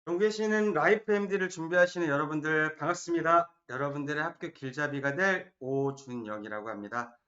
여기 계시는 라이프 MD를 준비하시는 여러분들 반갑습니다. 여러분들의 합격 길잡이가 될 오준영이라고 합니다.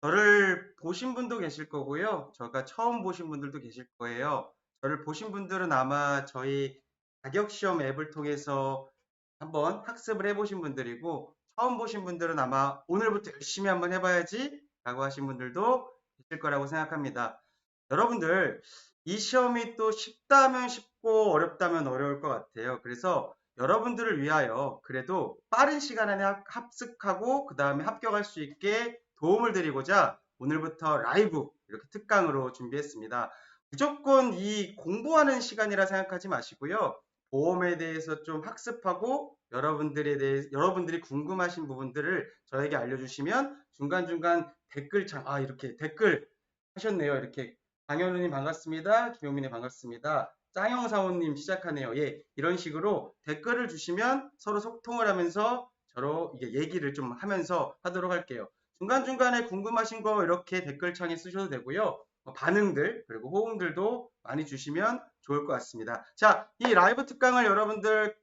저를 보신 분도 계실 거고요. 제가 처음 보신 분들도 계실 거예요. 저를 보신 분들은 아마 저희 자격시험 앱을 통해서 한번 학습을 해보신 분들이고, 처음 보신 분들은 아마 오늘부터 열심히 한번 해봐야지 라고 하신 분들도 계실 거라고 생각합니다. 여러분들, 이 시험이 또 쉽다면 쉽고 어렵다면 어려울 것 같아요. 그래서 여러분들을 위하여 그래도 빠른 시간 안에 합숙하고 그 다음에 합격할 수 있게 도움을 드리고자 오늘부터 라이브 이렇게 특강으로 준비했습니다. 무조건 이 공부하는 시간이라 생각하지 마시고요. 보험에 대해서 좀 학습하고 여러분들이 궁금하신 부분들을 저에게 알려주시면 중간중간 댓글창, 이렇게 댓글 하셨네요. 이렇게 강현우님 반갑습니다. 김용민님 반갑습니다. 짱영사원님 시작하네요. 예, 이런 식으로 댓글을 주시면 서로 소통을 하면서 서로 이게 얘기를 좀 하면서 하도록 할게요. 중간중간에 궁금하신 거 이렇게 댓글창에 쓰셔도 되고요. 반응들 그리고 호응들도 많이 주시면 좋을 것 같습니다. 자, 이 라이브 특강을 여러분들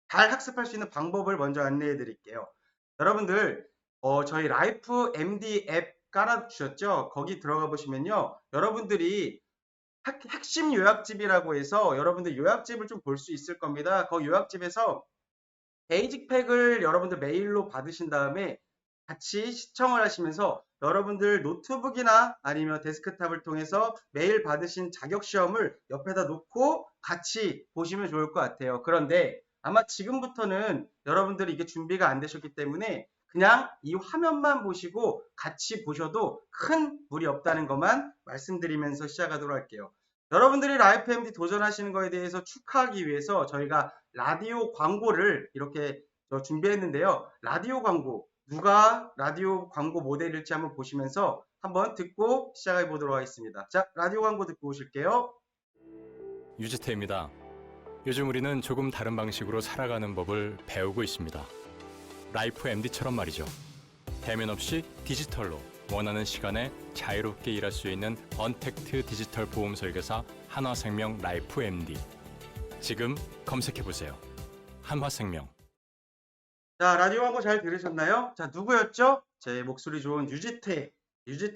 잘 학습할 수 있는 방법을 먼저 안내해 드릴게요. 여러분들 저희 라이프 MD 앱 깔아주셨죠? 거기 들어가 보시면요. 여러분들이 핵심 요약집이라고 해서 여러분들 요약집을 좀 볼 수 있을 겁니다. 그 요약집에서 베이직 팩을 여러분들 메일로 받으신 다음에 같이 시청을 하시면서 여러분들 노트북이나 아니면 데스크탑을 통해서 메일 받으신 자격 시험을 옆에다 놓고 같이 보시면 좋을 것 같아요. 그런데 아마 지금부터는 여러분들이 이게 준비가 안 되셨기 때문에 그냥 이 화면만 보시고 같이 보셔도 큰 무리 없다는 것만 말씀드리면서 시작하도록 할게요. 여러분들이 라이프 MD 도전하시는 거에 대해서 축하하기 위해서 저희가 라디오 광고를 이렇게 준비했는데요. 라디오 광고, 누가 라디오 광고 모델일지 한번 보시면서 한번 듣고 시작해 보도록 하겠습니다. 자, 라디오 광고 듣고 오실게요. 유지태입니다. 요즘 우리는 조금 다른 방식으로 살아가는 법을 배우고 있습니다. 라이프 MD처럼 말이죠. 대면 없이 디지털로 원하는 시간에 자유롭게 일할 수 있는 언택트 디지털 보험 설계사 한화생명 라이프 MD. 지금 검색해보세요. 한화생명. 자, 라디오 광고 잘 들으셨나요? 자, 누구였죠? 제 목소리 좋은 유지태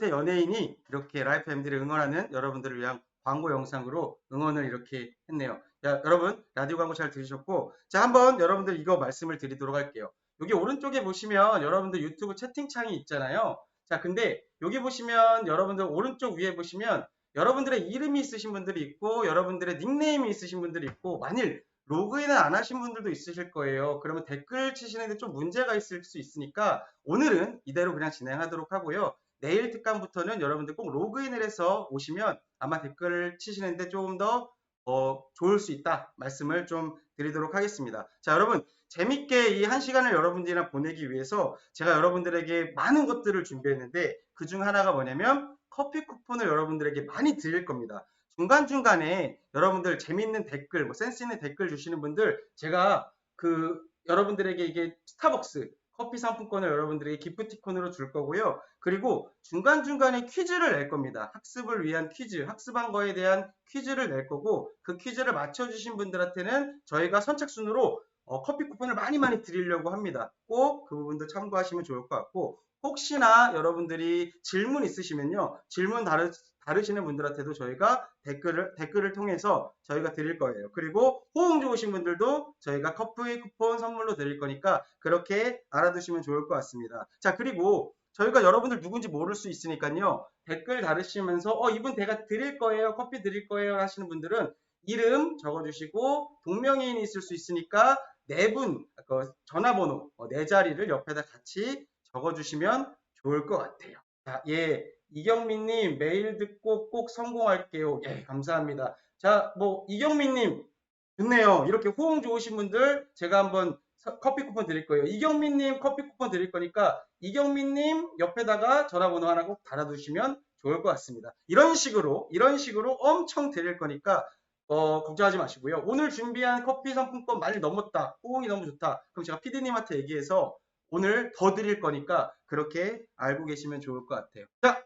연예인이 이렇게 라이프 MD를 응원하는 여러분들을 위한 광고 영상으로 응원을 이렇게 했네요. 자, 여러분, 라디오 광고 잘 들으셨고, 자, 한번 여러분들 이거 말씀을 드리도록 할게요. 여기 오른쪽에 보시면 여러분들 유튜브 채팅창이 있잖아요. 자, 근데 여기 보시면 여러분들 오른쪽 위에 보시면 여러분들의 이름이 있으신 분들이 있고, 여러분들의 닉네임이 있으신 분들이 있고, 만일 로그인을 안 하신 분들도 있으실 거예요. 그러면 댓글 치시는데 좀 문제가 있을 수 있으니까 오늘은 이대로 그냥 진행하도록 하고요. 내일 특강부터는 여러분들 꼭 로그인을 해서 오시면 아마 댓글을 치시는데 조금 더 좋을 수 있다 말씀을 좀 드리도록 하겠습니다. 자, 여러분 재밌게 이 한 시간을 여러분들이랑 보내기 위해서 제가 여러분들에게 많은 것들을 준비했는데 그 중 하나가 뭐냐면 커피 쿠폰을 여러분들에게 많이 드릴 겁니다. 중간중간에 여러분들 재밌는 댓글, 뭐 센스 있는 댓글 주시는 분들 제가 그 여러분들에게 이게 스타벅스 커피 상품권을 여러분들에게 기프티콘으로 줄 거고요. 그리고 중간중간에 퀴즈를 낼 겁니다. 학습을 위한 퀴즈, 학습한 거에 대한 퀴즈를 낼 거고 그 퀴즈를 맞춰주신 분들한테는 저희가 선착순으로 커피 쿠폰을 많이 많이 드리려고 합니다. 꼭 그 부분도 참고하시면 좋을 것 같고 혹시나 여러분들이 질문 있으시면요. 질문 다르시는 분들한테도 저희가 댓글을 통해서 저희가 드릴 거예요. 그리고 호응 좋으신 분들도 저희가 커피 쿠폰 선물로 드릴 거니까 그렇게 알아두시면 좋을 것 같습니다. 자, 그리고 저희가 여러분들 누군지 모를 수 있으니까요. 댓글 다르시면서 이분 제가 드릴 거예요. 커피 드릴 거예요 하시는 분들은 이름 적어주시고 동명이인이 있을 수 있으니까 네 분 전화번호 네 자리를 옆에다 같이 적어주시면 좋을 것 같아요. 자, 예, 이경민님 메일 듣고 꼭 성공할게요. 예, 감사합니다. 자, 뭐 이경민님 좋네요. 이렇게 호응 좋으신 분들 제가 한번 커피 쿠폰 드릴 거예요. 이경민님 커피 쿠폰 드릴 거니까 이경민님 옆에다가 전화번호 하나 꼭 달아두시면 좋을 것 같습니다. 이런 식으로 엄청 드릴 거니까 걱정하지 마시고요. 오늘 준비한 커피 상품권 많이 넘었다. 호응이 너무 좋다. 그럼 제가 PD님한테 얘기해서 오늘 더 드릴 거니까 그렇게 알고 계시면 좋을 것 같아요. 자,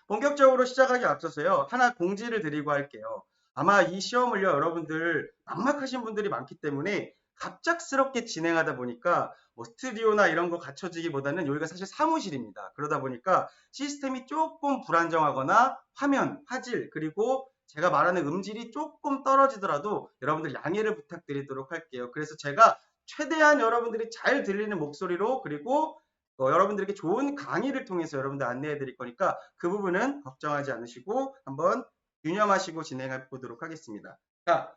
본격적으로 시작하기 앞서서요. 하나 공지를 드리고 할게요. 아마 이 시험을요, 여러분들 막막하신 분들이 많기 때문에 갑작스럽게 진행하다 보니까 뭐 스튜디오나 이런 거 갖춰지기보다는 여기가 사실 사무실입니다. 그러다 보니까 시스템이 조금 불안정하거나 화면, 화질, 그리고 제가 말하는 음질이 조금 떨어지더라도 여러분들 양해를 부탁드리도록 할게요. 그래서 제가 최대한 여러분들이 잘 들리는 목소리로, 그리고 여러분들에게 좋은 강의를 통해서 여러분들 안내해 드릴 거니까 그 부분은 걱정하지 않으시고 한번 유념하시고 진행해 보도록 하겠습니다. 자,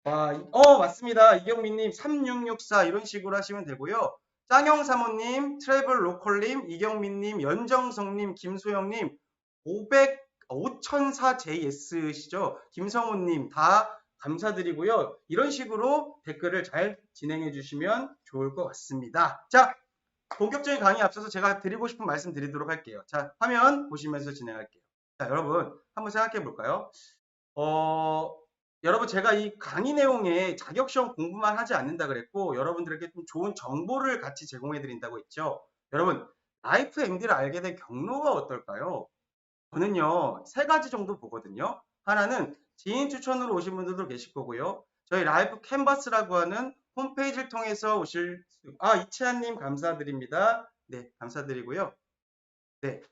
맞습니다. 이경민님 3664 이런 식으로 하시면 되고요. 짱형 사모님, 트래블 로컬님, 이경민님, 연정성님, 김소영님, 5004JS시죠? 김성훈님 다 감사드리고요. 이런 식으로 댓글을 잘 진행해 주시면 좋을 것 같습니다. 자, 본격적인 강의에 앞서서 제가 드리고 싶은 말씀 드리도록 할게요. 자, 화면 보시면서 진행할게요. 자, 여러분 한번 생각해 볼까요? 여러분 제가 이 강의 내용에 자격시험 공부만 하지 않는다 그랬고 여러분들에게 좀 좋은 정보를 같이 제공해 드린다고 했죠. 여러분 라이프 MD를 알게 된 경로가 어떨까요? 저는요, 세 가지 정도 보거든요. 하나는 지인 추천으로 오신 분들도 계실 거고요. 저희 라이프 캔버스라고 하는 홈페이지를 통해서 이채한님 감사드립니다. 네, 감사드리고요. 네.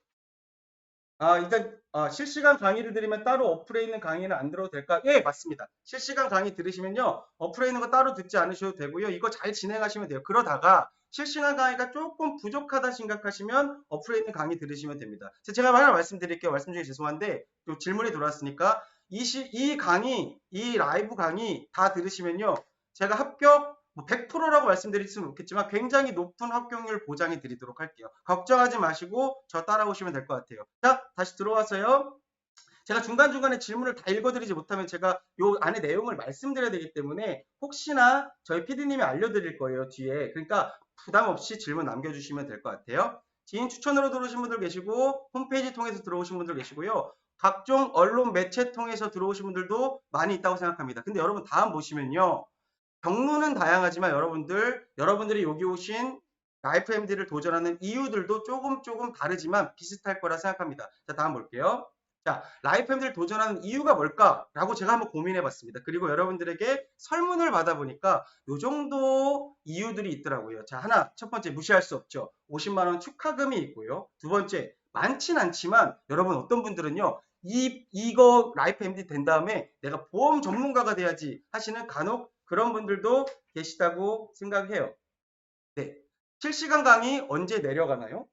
일단, 실시간 강의를 들으면 따로 어플에 있는 강의는 안 들어도 될까? 예, 맞습니다. 실시간 강의 들으시면요, 어플에 있는 거 따로 듣지 않으셔도 되고요. 이거 잘 진행하시면 돼요. 그러다가 실시간 강의가 조금 부족하다 생각하시면 어플에 있는 강의 들으시면 됩니다. 제가 하나 말씀드릴게요. 말씀 중에 죄송한데, 또 질문이 들어왔으니까, 이 강의, 이 라이브 강의 다 들으시면요, 제가 합격, 100%라고 말씀드릴 수는 없겠지만 굉장히 높은 합격률 보장해 드리도록 할게요. 걱정하지 마시고 저 따라오시면 될 것 같아요. 자, 다시 들어와서요. 제가 중간중간에 질문을 다 읽어드리지 못하면 제가 요 안에 내용을 말씀드려야 되기 때문에 혹시나 저희 PD님이 알려드릴 거예요, 뒤에. 그러니까 부담 없이 질문 남겨주시면 될 것 같아요. 지인 추천으로 들어오신 분들 계시고 홈페이지 통해서 들어오신 분들 계시고요. 각종 언론 매체 통해서 들어오신 분들도 많이 있다고 생각합니다. 근데 여러분 다음 보시면요. 경로는 다양하지만 여러분들이 여기 오신 라이프 MD를 도전하는 이유들도 조금 다르지만 비슷할 거라 생각합니다. 자, 다음 볼게요. 자, 라이프 MD를 도전하는 이유가 뭘까라고 제가 한번 고민해 봤습니다. 그리고 여러분들에게 설문을 받아보니까 요 정도 이유들이 있더라고요. 자, 첫 번째 무시할 수 없죠. 50만 원 축하금이 있고요. 두 번째, 많진 않지만 여러분 어떤 분들은요. 이거 라이프 MD 된 다음에 내가 보험 전문가가 돼야지 하시는 간혹 그런 분들도 계시다고 생각해요. 네. 실시간 강의 언제 내려가나요?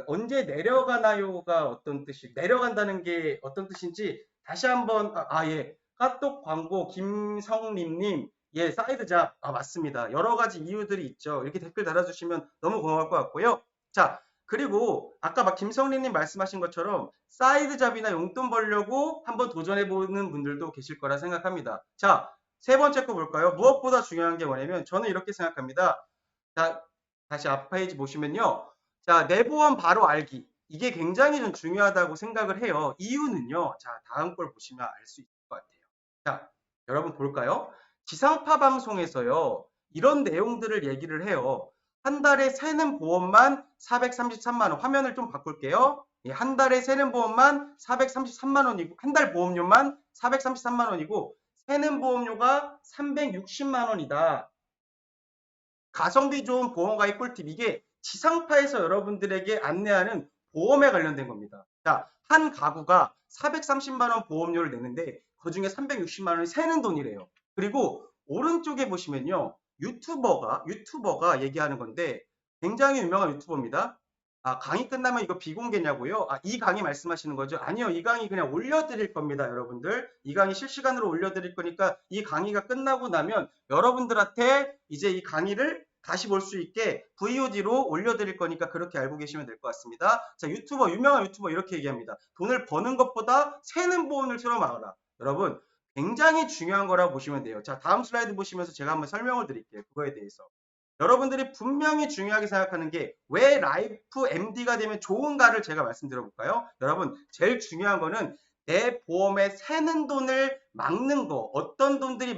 언제 내려가나요가 어떤 내려간다는 게 어떤 뜻인지 다시 한번, 예. 카톡 광고 김성림님, 예, 사이드 잡. 맞습니다. 여러 가지 이유들이 있죠. 이렇게 댓글 달아주시면 너무 고마울 것 같고요. 자, 그리고 아까 막 김성림님 말씀하신 것처럼 사이드 잡이나 용돈 벌려고 한번 도전해보는 분들도 계실 거라 생각합니다. 자, 세 번째 거 볼까요? 무엇보다 중요한 게 뭐냐면 저는 이렇게 생각합니다. 자, 다시 앞 페이지 보시면요. 자, 내 보험 바로 알기. 이게 굉장히 좀 중요하다고 생각을 해요. 이유는요. 자, 다음 걸 보시면 알 수 있을 것 같아요. 자, 여러분 볼까요? 지상파 방송에서요. 이런 내용들을 얘기를 해요. 한 달에 새는 보험만 433만 원. 화면을 좀 바꿀게요. 예, 한 달에 새는 보험만 433만 원이고 한 달 보험료만 433만 원이고 새는 보험료가 360만 원이다. 가성비 좋은 보험가입 꿀팁. 이게 지상파에서 여러분들에게 안내하는 보험에 관련된 겁니다. 자, 한 가구가 430만 원 보험료를 내는데 그중에 360만 원이 새는 돈이래요. 그리고 오른쪽에 보시면요. 유튜버가 얘기하는 건데 굉장히 유명한 유튜버입니다. 강의 끝나면 이거 비공개냐고요? 이 강의 말씀하시는 거죠? 아니요. 이 강의 그냥 올려드릴 겁니다, 여러분들. 이 강의 실시간으로 올려드릴 거니까 이 강의가 끝나고 나면 여러분들한테 이제 이 강의를 다시 볼 수 있게 VOD로 올려드릴 거니까 그렇게 알고 계시면 될 것 같습니다. 자, 유명한 유튜버 이렇게 얘기합니다. 돈을 버는 것보다 새는 보험을 틀어막아라. 여러분, 굉장히 중요한 거라고 보시면 돼요. 자, 다음 슬라이드 보시면서 제가 한번 설명을 드릴게요. 그거에 대해서. 여러분들이 분명히 중요하게 생각하는 게 왜 라이프 MD가 되면 좋은가를 제가 말씀드려 볼까요? 여러분, 제일 중요한 거는 내 보험에 새는 돈을 막는 거, 어떤 돈들이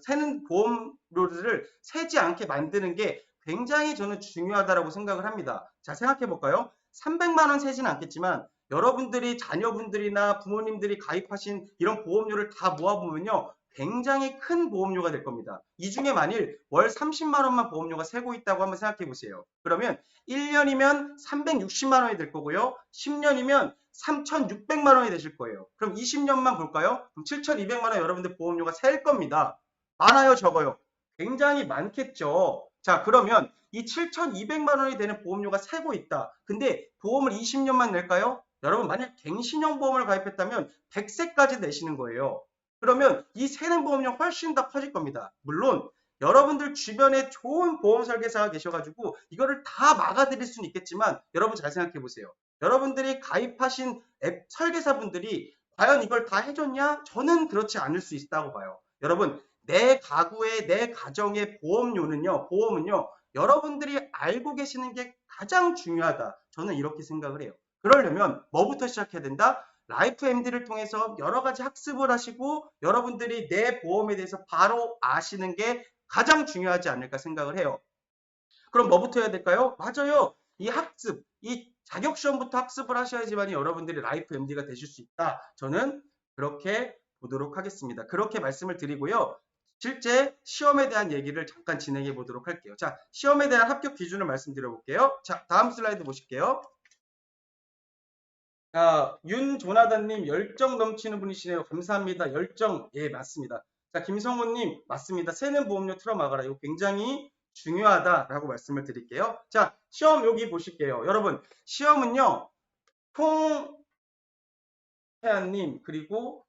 새는 보험료를 새지 않게 만드는 게 굉장히 저는 중요하다고 생각을 합니다. 자, 생각해 볼까요? 300만 원 새지는 않겠지만 여러분들이 자녀분들이나 부모님들이 가입하신 이런 보험료를 다 모아보면요. 굉장히 큰 보험료가 될 겁니다. 이 중에 만일 월 30만 원만 보험료가 새고 있다고 한번 생각해 보세요. 그러면 1년이면 360만 원이 될 거고요. 10년이면 3,600만 원이 되실 거예요. 그럼 20년만 볼까요? 그럼 7,200만 원 여러분들 보험료가 셀 겁니다. 많아요, 적어요? 굉장히 많겠죠. 자, 그러면 이 7,200만 원이 되는 보험료가 새고 있다. 근데 보험을 20년만 낼까요? 여러분, 만약 갱신형 보험을 가입했다면 100세까지 내시는 거예요. 그러면 이 세는 보험료 훨씬 더 커질 겁니다. 물론 여러분들 주변에 좋은 보험 설계사가 계셔가지고 이거를 다 막아드릴 수는 있겠지만 여러분 잘 생각해 보세요. 여러분들이 가입하신 앱 설계사분들이 과연 이걸 다 해줬냐? 저는 그렇지 않을 수 있다고 봐요. 여러분, 내 가구의 내 가정의 보험은요, 여러분들이 알고 계시는 게 가장 중요하다. 저는 이렇게 생각을 해요. 그러려면 뭐부터 시작해야 된다? 라이프 MD를 통해서 여러 가지 학습을 하시고 여러분들이 내 보험에 대해서 바로 아시는 게 가장 중요하지 않을까 생각을 해요. 그럼 뭐부터 해야 될까요? 맞아요. 이 학습, 이 자격시험부터 학습을 하셔야지만 여러분들이 라이프 MD가 되실 수 있다. 저는 그렇게 보도록 하겠습니다. 그렇게 말씀을 드리고요. 실제 시험에 대한 얘기를 잠깐 진행해 보도록 할게요. 자, 시험에 대한 합격 기준을 말씀드려 볼게요. 자, 다음 슬라이드 보실게요. 자, 윤조나단님 열정 넘치는 분이시네요. 감사합니다. 열정, 예, 맞습니다. 자, 김성호님, 맞습니다. 새는 보험료 틀어막아라. 이거 굉장히 중요하다라고 말씀을 드릴게요. 자, 시험 여기 보실게요. 여러분, 시험은요, 통혜안님, 그리고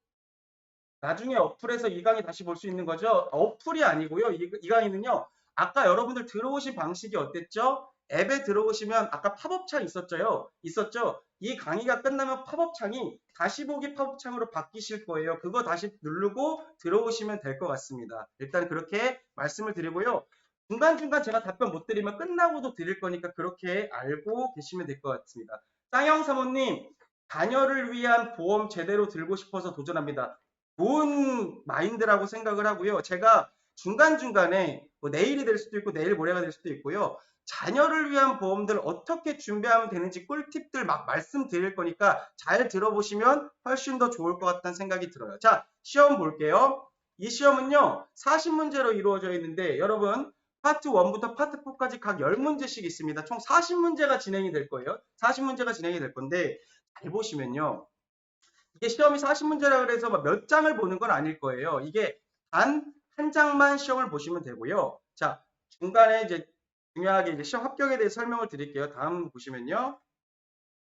나중에 어플에서 이 강의 다시 볼 수 있는 거죠? 어플이 아니고요. 이 강의는요. 아까 여러분들 들어오신 방식이 어땠죠? 앱에 들어오시면 아까 팝업창 있었죠? 이 강의가 끝나면 팝업창이 다시 보기 팝업창으로 바뀌실 거예요. 그거 다시 누르고 들어오시면 될 것 같습니다. 일단 그렇게 말씀을 드리고요. 중간중간 제가 답변 못 드리면 끝나고도 드릴 거니까 그렇게 알고 계시면 될 것 같습니다. 쌍영 사모님, 자녀를 위한 보험 제대로 들고 싶어서 도전합니다. 좋은 마인드라고 생각을 하고요. 제가 중간중간에 뭐 내일이 될 수도 있고 내일 모레가 될 수도 있고요. 자녀를 위한 보험들 어떻게 준비하면 되는지 꿀팁들 막 말씀드릴 거니까 잘 들어보시면 훨씬 더 좋을 것 같다는 생각이 들어요. 자, 시험 볼게요. 이 시험은요. 40문제로 이루어져 있는데 여러분 파트 1부터 파트 4까지 각 10문제씩 있습니다. 총 40문제가 진행이 될 거예요. 40문제가 진행이 될 건데 잘 보시면요. 이게 시험이 40문제라 그래서 몇 장을 보는 건 아닐 거예요. 이게 단 한 장만 시험을 보시면 되고요. 자, 중간에 이제 중요하게 이제 시험 합격에 대해서 설명을 드릴게요. 다음 보시면요.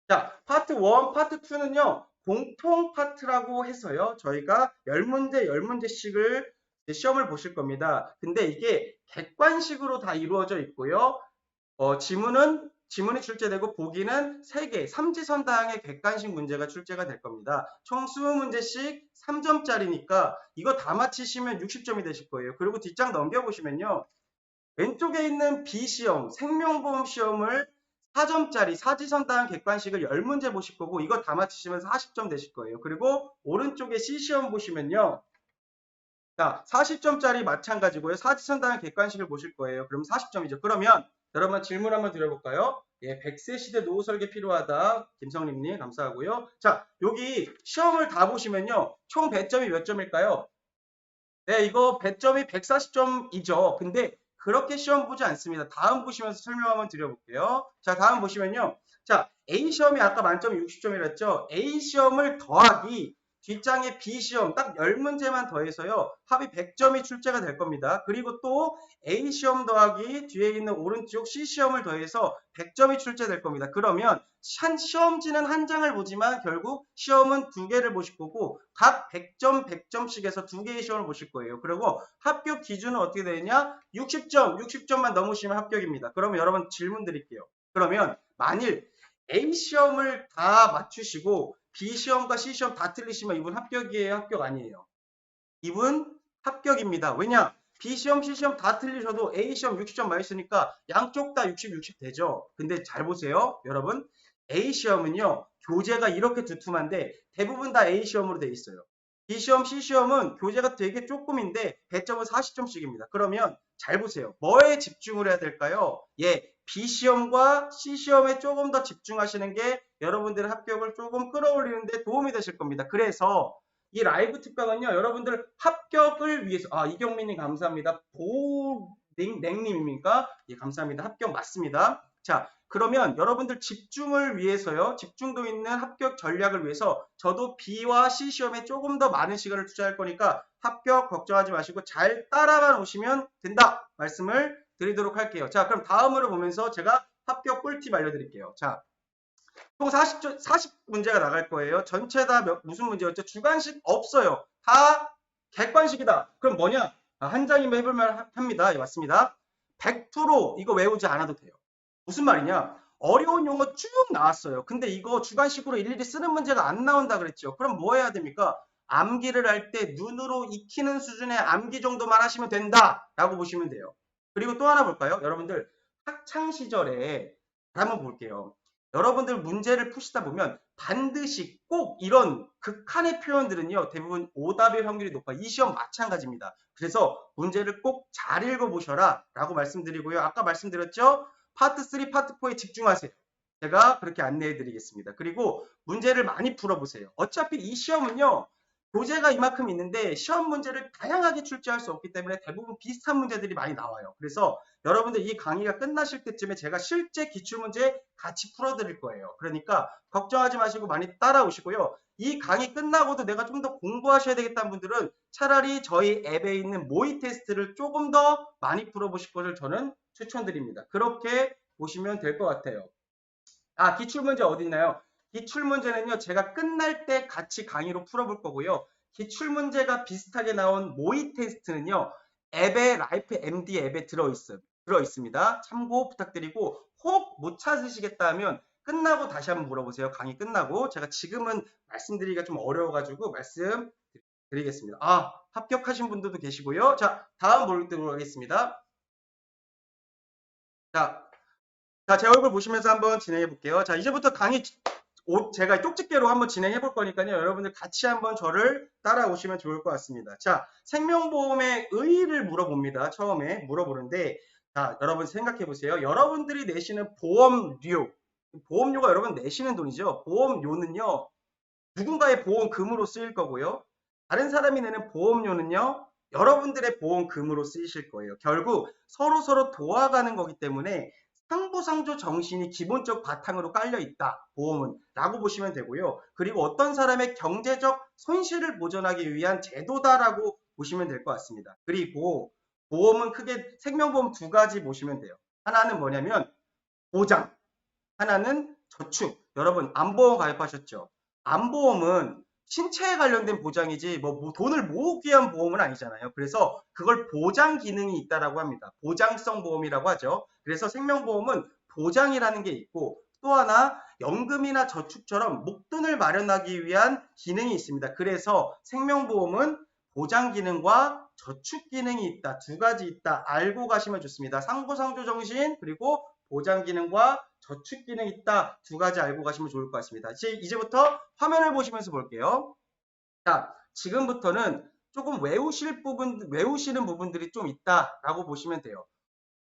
자, 파트 1, 파트 2는요. 공통 파트라고 해서요. 저희가 10문제, 10문제씩을 시험을 보실 겁니다. 근데 이게 객관식으로 다 이루어져 있고요. 지문이 출제되고 보기는 3개, 삼지선다항의 객관식 문제가 출제가 될 겁니다. 총 20문제씩 3점짜리니까 이거 다 맞히시면 60점이 되실 거예요. 그리고 뒷장 넘겨보시면요. 왼쪽에 있는 B시험, 생명보험 시험을 4점짜리 사지선다항 객관식을 10문제 보실 거고 이거 다 맞히시면 40점 되실 거예요. 그리고 오른쪽에 C시험 보시면요. 자, 40점짜리 마찬가지고요. 사지선다항 객관식을 보실 거예요. 그럼 40점이죠. 그러면 여러분 질문 한번 드려볼까요? 예, 100세 시대 노후 설계 필요하다. 김성림님 감사하고요. 자, 여기 시험을 다 보시면요. 총 배점이 몇 점일까요? 네, 이거 배점이 140점이죠. 근데 그렇게 시험 보지 않습니다. 다음 보시면서 설명 한번 드려볼게요. 자, 다음 보시면요. 자, A시험이 아까 만점이 60점이라 했죠. A시험을 더하기 뒷장에 B시험 딱 10문제만 더해서요. 합이 100점이 출제가 될 겁니다. 그리고 또 A시험 더하기 뒤에 있는 오른쪽 C시험을 더해서 100점이 출제될 겁니다. 그러면 시험지는 한 장을 보지만 결국 시험은 2개를 보실 거고 각 100점, 100점씩 해서 2개의 시험을 보실 거예요. 그리고 합격 기준은 어떻게 되느냐? 60점만 넘으시면 합격입니다. 그러면 여러분 질문 드릴게요. 그러면 만일 A시험을 다 맞추시고 B시험과 C시험 다 틀리시면 이분 합격이에요? 합격 아니에요? 이분 합격입니다. 왜냐? B시험, C시험 다 틀리셔도 A시험 60점 맞으시니까 양쪽 다 60, 60 되죠? 근데 잘 보세요. 여러분. A시험은요. 교재가 이렇게 두툼한데 대부분 다 A시험으로 돼 있어요. B시험, C시험은 교재가 되게 조금인데 배점은 40점씩입니다. 그러면 잘 보세요. 뭐에 집중을 해야 될까요? 예, B시험과 C시험에 조금 더 집중하시는 게 여러분들의 합격을 조금 끌어올리는 데 도움이 되실 겁니다. 그래서 이 라이브 특강은요, 여러분들 합격을 위해서, 이경민님 감사합니다. 보냉님입니까? 예, 감사합니다. 합격 맞습니다. 자, 그러면 여러분들 집중을 위해서요. 집중도 있는 합격 전략을 위해서 저도 B와 C 시험에 조금 더 많은 시간을 투자할 거니까 합격 걱정하지 마시고 잘 따라만 오시면 된다 말씀을 드리도록 할게요. 자, 그럼 다음으로 보면서 제가 합격 꿀팁 알려드릴게요. 자, 총 40문제가 나갈 거예요. 전체 다 무슨 문제였죠? 주관식 없어요. 다 객관식이다. 그럼 뭐냐? 한 장이면 해볼만 합니다. 예, 맞습니다. 100% 이거 외우지 않아도 돼요. 무슨 말이냐? 어려운 용어 쭉 나왔어요. 근데 이거 주관식으로 일일이 쓰는 문제가 안 나온다 그랬죠. 그럼 뭐 해야 됩니까? 암기를 할 때 눈으로 익히는 수준의 암기 정도만 하시면 된다라고 보시면 돼요. 그리고 또 하나 볼까요? 여러분들 학창 시절에 한번 볼게요. 여러분들 문제를 푸시다 보면 반드시 꼭 이런 극한의 표현들은요. 대부분 오답의 확률이 높아요. 이 시험 마찬가지입니다. 그래서 문제를 꼭 잘 읽어보셔라 라고 말씀드리고요. 아까 말씀드렸죠? 파트 3, 파트 4에 집중하세요. 제가 그렇게 안내해 드리겠습니다. 그리고 문제를 많이 풀어보세요. 어차피 이 시험은요. 교재가 이만큼 있는데 시험 문제를 다양하게 출제할 수 없기 때문에 대부분 비슷한 문제들이 많이 나와요. 그래서 여러분들 이 강의가 끝나실 때쯤에 제가 실제 기출문제 같이 풀어드릴 거예요. 그러니까 걱정하지 마시고 많이 따라오시고요. 이 강의 끝나고도 내가 좀 더 공부하셔야 되겠다는 분들은 차라리 저희 앱에 있는 모의 테스트를 조금 더 많이 풀어보실 것을 저는 추천드립니다. 그렇게 보시면 될 것 같아요. 기출문제 어디 있나요? 기출문제는요, 제가 끝날 때 같이 강의로 풀어볼 거고요. 기출문제가 비슷하게 나온 모의 테스트는요, 앱에, 라이프 MD 앱에 들어있습니다. 참고 부탁드리고, 혹 못 찾으시겠다 하면 끝나고 다시 한번 물어보세요. 강의 끝나고. 제가 지금은 말씀드리기가 좀 어려워가지고 말씀드리겠습니다. 합격하신 분들도 계시고요. 자, 다음 보도록 하겠습니다. 제 얼굴 보시면서 한번 진행해 볼게요. 자, 이제부터 강의 제가 쪽집게로 한번 진행해 볼 거니까요. 여러분들 같이 한번 저를 따라오시면 좋을 것 같습니다. 자, 생명보험의 의의를 물어봅니다. 처음에 물어보는데, 자, 여러분 생각해 보세요. 여러분들이 내시는 보험료가 여러분 내시는 돈이죠. 보험료는요, 누군가의 보험금으로 쓰일 거고요. 다른 사람이 내는 보험료는요, 여러분들의 보험금으로 쓰이실 거예요. 결국 서로 도와가는 거기 때문에 상부상조 정신이 기본적 바탕으로 깔려 있다. 보험은 라고 보시면 되고요. 그리고 어떤 사람의 경제적 손실을 보전하기 위한 제도다라고 보시면 될 것 같습니다. 그리고 보험은 크게 생명보험 두 가지 보시면 돼요. 하나는 뭐냐면 보장, 하나는 저축. 여러분 암보험 가입하셨죠? 암보험은 신체에 관련된 보장이지 뭐 돈을 모으기 위한 보험은 아니잖아요. 그래서 그걸 보장 기능이 있다라고 합니다. 보장성 보험이라고 하죠. 그래서 생명보험은 보장이라는 게 있고 또 하나 연금이나 저축처럼 목돈을 마련하기 위한 기능이 있습니다. 그래서 생명보험은 보장 기능과 저축 기능이 있다. 두 가지 있다. 알고 가시면 좋습니다. 상부상조 정신 그리고 보장 기능과 저축 기능이 있다. 두 가지 알고 가시면 좋을 것 같습니다. 이제부터 화면을 보시면서 볼게요. 자, 지금부터는 조금 외우시는 부분들이 좀 있다라고 보시면 돼요.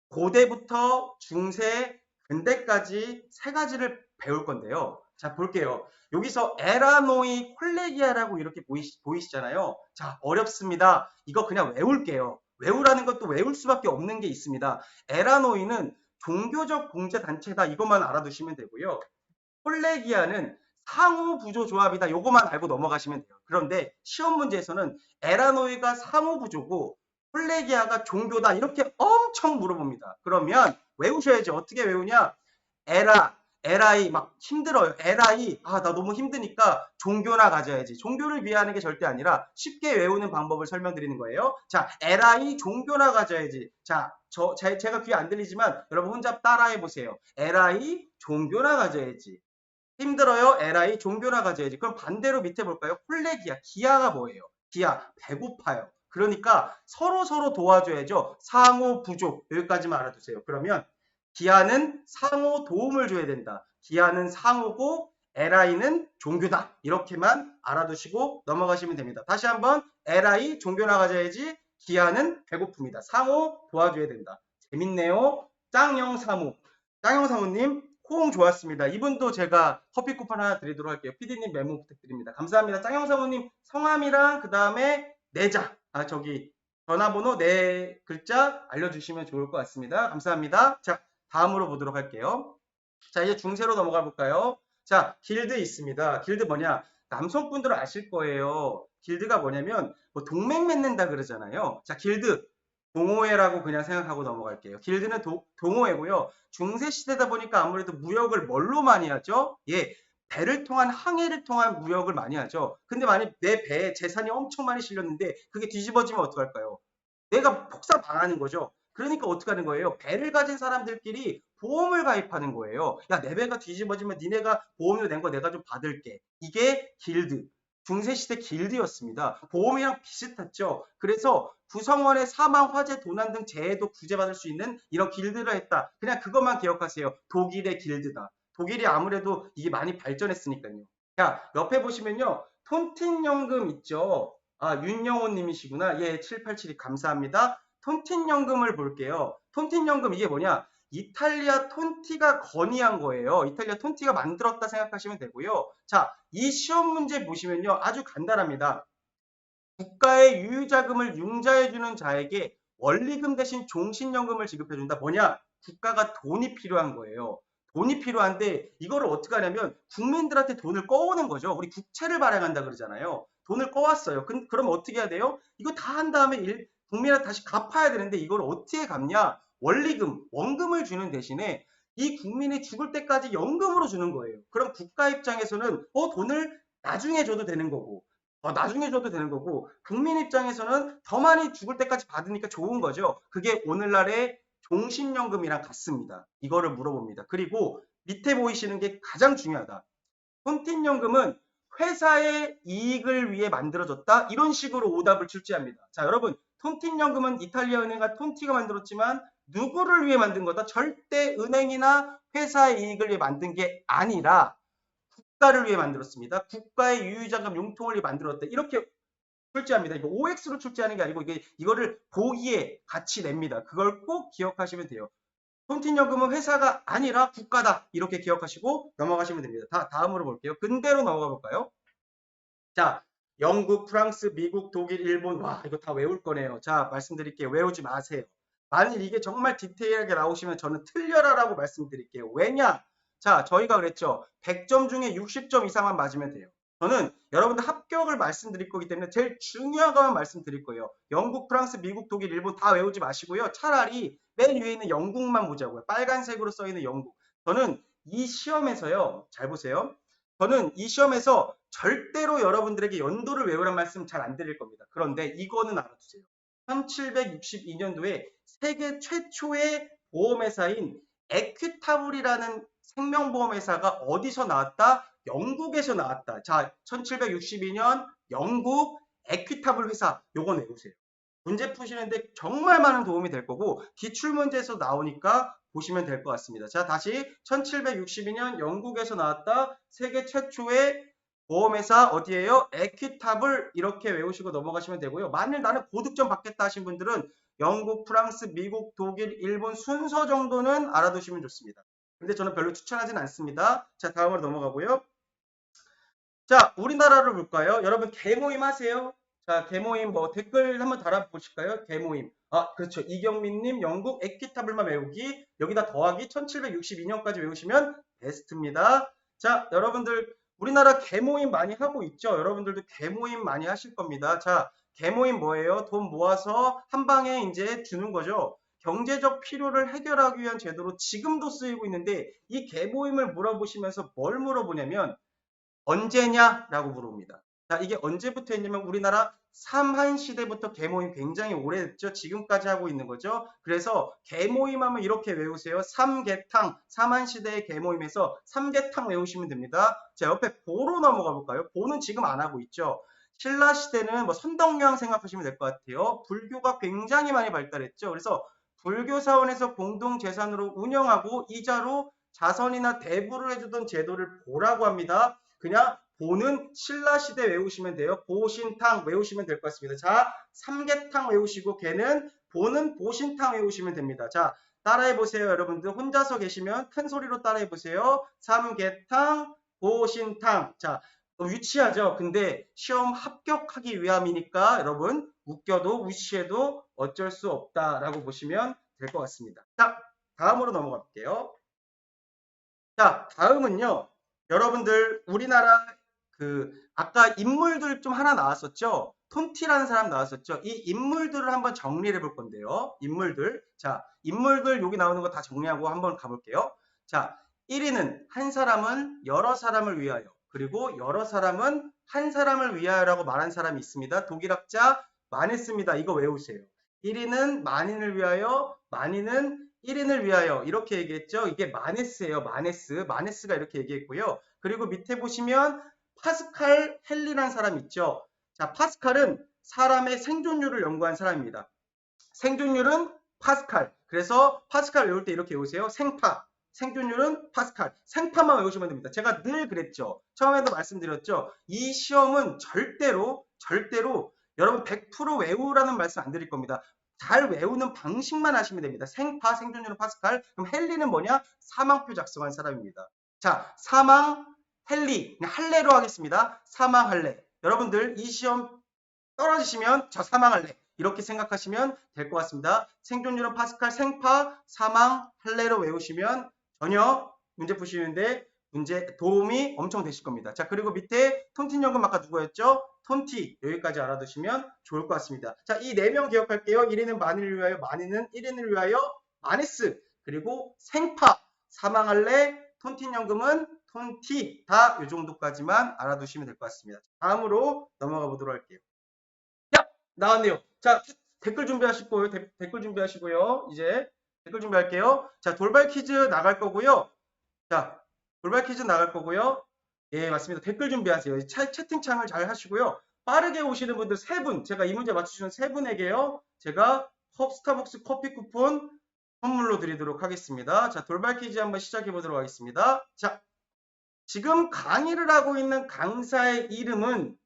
고대부터 중세, 근대까지 세 가지를 배울 건데요. 자, 볼게요. 여기서 에라노이 콜레기아라고 이렇게 보이시잖아요. 자, 어렵습니다. 이거 그냥 외울게요. 외우라는 것도 외울 수밖에 없는 게 있습니다. 에라노이는 종교적 공제단체다. 이것만 알아두시면 되고요. 콜레기아는 상호부조조합이다. 이것만 알고 넘어가시면 돼요. 그런데 시험 문제에서는 에라노이가 상호부조고 콜레기아가 종교다. 이렇게 엄청 물어봅니다. 그러면 외우셔야죠. 어떻게 외우냐? 에라이 막 힘들어요. 에라이 나 너무 힘드니까 종교나 가져야지. 종교를 비하하는 게 절대 아니라 쉽게 외우는 방법을 설명드리는 거예요. 자, 에라이 종교나 가져야지. 자, 제가 귀 안 들리지만 여러분 혼자 따라해 보세요. 에라이 종교나 가져야지. 힘들어요. 에라이 종교나 가져야지. 그럼 반대로 밑에 볼까요? 콜레기아 기아가 뭐예요? 기아 배고파요. 그러니까 서로 도와줘야죠. 상호 부족 여기까지만 알아두세요. 그러면 기아는 상호 도움을 줘야 된다. 기아는 상호고 LI는 종교다. 이렇게만 알아두시고 넘어가시면 됩니다. 다시 한번 LI 종교 나가져야지 기아는 배고픕니다. 상호 도와줘야 된다. 재밌네요. 짱영사무. 짱영사무님 호응 좋았습니다. 이분도 제가 커피 쿠폰 하나 드리도록 할게요. PD님 메모 부탁드립니다. 감사합니다. 짱영사무님 성함이랑 그 다음에 내자. 저기 전화번호 네 글자 알려주시면 좋을 것 같습니다. 감사합니다. 자, 다음으로 보도록 할게요. 자, 이제 중세로 넘어가 볼까요? 자, 길드 있습니다. 길드 뭐냐? 남성분들은 아실 거예요. 길드가 뭐냐면 뭐 동맹 맺는다 그러잖아요. 자, 길드 동호회라고 그냥 생각하고 넘어갈게요. 길드는 동호회고요. 중세 시대다 보니까 아무래도 무역을 뭘로 많이 하죠? 예, 배를 통한 항해를 통한 무역을 많이 하죠. 근데 만약 내 배에 재산이 엄청 많이 실렸는데 그게 뒤집어지면 어떡할까요? 내가 폭삭 망하는 거죠. 그러니까 어떻게 하는 거예요? 배를 가진 사람들끼리 보험을 가입하는 거예요. 야, 내 배가 뒤집어지면 니네가 보험료 낸 거 내가 좀 받을게. 이게 길드. 중세시대 길드였습니다. 보험이랑 비슷했죠. 그래서 구성원의 사망, 화재, 도난 등 재해도 구제받을 수 있는 이런 길드를 했다. 그냥 그것만 기억하세요. 독일의 길드다. 독일이 아무래도 이게 많이 발전했으니까요. 자, 옆에 보시면요. 톤틴연금 있죠. 윤영호 님이시구나. 예, 787이 감사합니다. 톤틴연금을 볼게요. 톤틴연금 이게 뭐냐? 이탈리아 톤티가 건의한 거예요. 이탈리아 톤티가 만들었다 생각하시면 되고요. 자, 이 시험 문제 보시면요. 아주 간단합니다. 국가의 유유자금을 융자해주는 자에게 원리금 대신 종신연금을 지급해준다. 뭐냐? 국가가 돈이 필요한 거예요. 돈이 필요한데 이거를 어떻게 하냐면 국민들한테 돈을 꺼오는 거죠. 우리 국채를 발행한다 그러잖아요. 돈을 꺼왔어요. 그럼 어떻게 해야 돼요? 이거 다 한 다음에 국민한테 다시 갚아야 되는데 이걸 어떻게 갚냐? 원리금, 원금을 주는 대신에 이 국민이 죽을 때까지 연금으로 주는 거예요. 그럼 국가 입장에서는 돈을 나중에 줘도 되는 거고 나중에 줘도 되는 거고 국민 입장에서는 더 많이 죽을 때까지 받으니까 좋은 거죠. 그게 오늘날의 종신연금이랑 같습니다. 이거를 물어봅니다. 그리고 밑에 보이시는 게 가장 중요하다. 톤틴연금은 회사의 이익을 위해 만들어졌다. 이런 식으로 오답을 출제합니다. 자, 여러분 톤틴연금은 이탈리아 은행과 톤티가 만들었지만 누구를 위해 만든 거다? 절대 은행이나 회사의 이익을 위해 만든 게 아니라 국가를 위해 만들었습니다. 국가의 유유자금 융통을 위해 만들었다. 이렇게 출제합니다. 이거 OX로 출제하는 게 아니고 이거를 보기에 같이 냅니다. 그걸 꼭 기억하시면 돼요. 톤틴연금은 회사가 아니라 국가다. 이렇게 기억하시고 넘어가시면 됩니다. 다음으로 볼게요. 근대로 넘어가 볼까요? 자, 영국, 프랑스, 미국, 독일, 일본. 와, 이거 다 외울 거네요. 자, 말씀드릴게요. 외우지 마세요. 만일 이게 정말 디테일하게 나오시면 저는 틀려라라고 말씀드릴게요. 왜냐? 자, 저희가 그랬죠. 100점 중에 60점 이상만 맞으면 돼요. 저는 여러분들 합격을 말씀드릴 거기 때문에 제일 중요한 것만 말씀드릴 거예요. 영국, 프랑스, 미국, 독일, 일본 다 외우지 마시고요. 차라리 맨 위에 있는 영국만 보자고요. 빨간색으로 써 있는 영국. 저는 이 시험에서요. 잘 보세요. 저는 이 시험에서 절대로 여러분들에게 연도를 외우란 말씀 잘 안 드릴 겁니다. 그런데 이거는 알아두세요. 1762년도에 세계 최초의 보험회사인 에퀴타블이라는 생명보험회사가 어디서 나왔다? 영국에서 나왔다. 자, 1762년 영국 에퀴타블 회사 요거 외우세요. 문제 푸시는데 정말 많은 도움이 될 거고 기출문제에서 나오니까 보시면 될 것 같습니다. 자, 다시 1762년 영국에서 나왔다. 세계 최초의 보험회사 어디예요? 에퀴타블 이렇게 외우시고 넘어가시면 되고요. 만일 나는 고득점 받겠다 하신 분들은 영국, 프랑스, 미국, 독일, 일본 순서 정도는 알아두시면 좋습니다. 근데 저는 별로 추천하진 않습니다. 자, 다음으로 넘어가고요. 자, 우리나라를 볼까요? 여러분 개모임 하세요? 자, 개모임 뭐 댓글 한번 달아보실까요? 개모임. 그렇죠. 이경민님 영국 에퀴타블만 외우기 여기다 더하기 1762년까지 외우시면 베스트입니다. 자, 여러분들 우리나라 개모임 많이 하고 있죠? 여러분들도 개모임 많이 하실 겁니다. 자, 개모임 뭐예요? 돈 모아서 한 방에 이제 주는 거죠. 경제적 필요를 해결하기 위한 제도로 지금도 쓰이고 있는데 이 개모임을 물어보시면서 뭘 물어보냐면 언제냐라고 물어봅니다. 자, 이게 언제부터 했냐면 우리나라 삼한시대부터 개모임 굉장히 오래됐죠. 지금까지 하고 있는 거죠. 그래서 개모임 하면 이렇게 외우세요. 삼계탕, 삼한시대의 개모임에서 삼계탕 외우시면 됩니다. 자, 옆에 보로 넘어가 볼까요? 보는 지금 안 하고 있죠. 신라시대는 뭐 선덕여왕 생각하시면 될 것 같아요. 불교가 굉장히 많이 발달했죠. 그래서 불교 사원에서 공동재산으로 운영하고 이자로 자선이나 대부를 해주던 제도를 보라고 합니다. 그냥 보는 신라시대 외우시면 돼요. 보신탕 외우시면 될 것 같습니다. 자, 삼계탕 외우시고 걔는 보는 보신탕 외우시면 됩니다. 자, 따라해보세요. 여러분들 혼자서 계시면 큰 소리로 따라해보세요. 삼계탕, 보신탕. 자, 유치하죠. 근데 시험 합격하기 위함이니까 여러분 웃겨도 무시해도 어쩔 수 없다라고 보시면 될 것 같습니다. 자, 다음으로 넘어가 볼게요. 자, 다음은요. 여러분들 우리나라 아까 인물들 좀 하나 나왔었죠. 톤티라는 사람 나왔었죠. 이 인물들을 한번 정리를 해볼 건데요. 인물들. 자, 인물들 여기 나오는 거 다 정리하고 한번 가볼게요. 자, 1위는 한 사람은 여러 사람을 위하여, 그리고 여러 사람은 한 사람을 위하여라고 말한 사람이 있습니다. 독일학자 마네스입니다. 이거 외우세요. 1위는 만인을 위하여, 만인은 1인을 위하여 이렇게 얘기했죠. 이게 마네스예요. 마네스. 마네스가 이렇게 얘기했고요. 그리고 밑에 보시면 파스칼 헨리라는 사람 있죠. 자, 파스칼은 사람의 생존율을 연구한 사람입니다. 생존율은 파스칼. 그래서 파스칼 외울 때 이렇게 외우세요. 생파. 생존율은 파스칼. 생파만 외우시면 됩니다. 제가 늘 그랬죠. 처음에도 말씀드렸죠. 이 시험은 절대로 여러분 100% 외우라는 말씀 안 드릴 겁니다. 잘 외우는 방식만 하시면 됩니다. 생파, 생존율은 파스칼. 그럼 헨리는 뭐냐? 사망표 작성한 사람입니다. 자, 사망 헨리. 그냥 할례로 하겠습니다. 사망 할례. 여러분들 이 시험 떨어지시면 저 사망할래. 이렇게 생각하시면 될 것 같습니다. 생존율은 파스칼, 생파, 사망, 할례로 외우시면 전혀 문제 푸시는데 도움이 엄청 되실 겁니다. 자, 그리고 밑에 톤틴연금 아까 누구였죠? 톤티 여기까지 알아두시면 좋을 것 같습니다. 자, 이 4명 기억할게요. 1위는 만인을 위하여, 만인은 1인을 위하여, 마네스, 그리고 생파, 사망할래, 톤틴연금은 톤티 다 이 정도까지만 알아두시면 될 것 같습니다. 다음으로 넘어가 보도록 할게요. 야! 나왔네요. 자, 댓글 준비하시고요. 댓글 준비하시고요. 이제 댓글 준비할게요. 자, 돌발 퀴즈 나갈 거고요. 자, 돌발 퀴즈 나갈 거고요. 예, 맞습니다. 댓글 준비하세요. 채팅창을 잘 하시고요. 빠르게 오시는 분들 3분, 제가 이 문제 맞추시는 3분에게요. 제가 스타벅스 커피 쿠폰 선물로 드리도록 하겠습니다. 자, 돌발 퀴즈 한번 시작해 보도록 하겠습니다. 자, 지금 강의를 하고 있는 강사의 이름은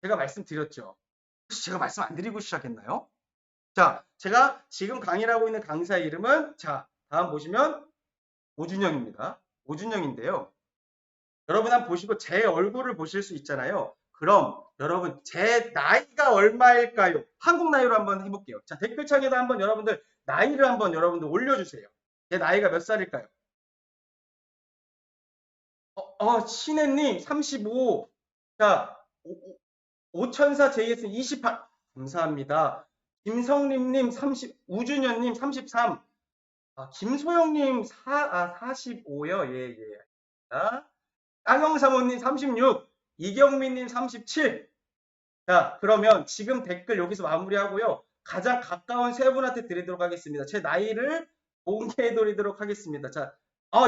제가 말씀드렸죠. 혹시 제가 말씀 안 드리고 시작했나요? 자, 제가 지금 강의를 하고 있는 강사의 이름은, 자, 다음 보시면 오준영입니다. 오준영인데요. 여러분 한번 보시고 제 얼굴을 보실 수 있잖아요. 그럼 여러분 제 나이가 얼마일까요? 한국 나이로 한번 해볼게요. 자, 댓글창에다 한번 여러분들 나이를 한번 여러분들 올려주세요. 제 나이가 몇 살일까요? 신혜님 35. 자, 오천사 JS 28. 감사합니다. 김성림님 30, 우준현님 33. 김소영님 45요. 예, 예. 자, 땅영사모님 36. 이경민님 37. 자, 그러면 지금 댓글 여기서 마무리하고요. 가장 가까운 세 분한테 드리도록 하겠습니다. 제 나이를 공개해 드리도록 하겠습니다. 자,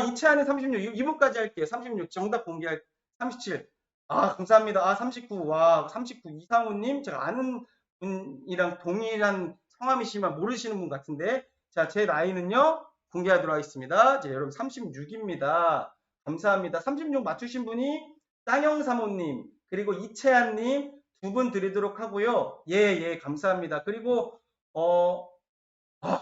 이채한이 36. 이분까지 할게요. 36. 정답 공개할 37. 감사합니다. 39. 와, 39. 이상우님. 제가 아는 분이랑 동일한 성함이시지만 모르시는 분 같은데. 자, 제 나이는요. 공개하도록 하겠습니다. 자, 여러분 36입니다. 감사합니다. 36 맞추신 분이 땅영사모님, 그리고 이채한님 두 분 드리도록 하고요. 예, 감사합니다. 그리고,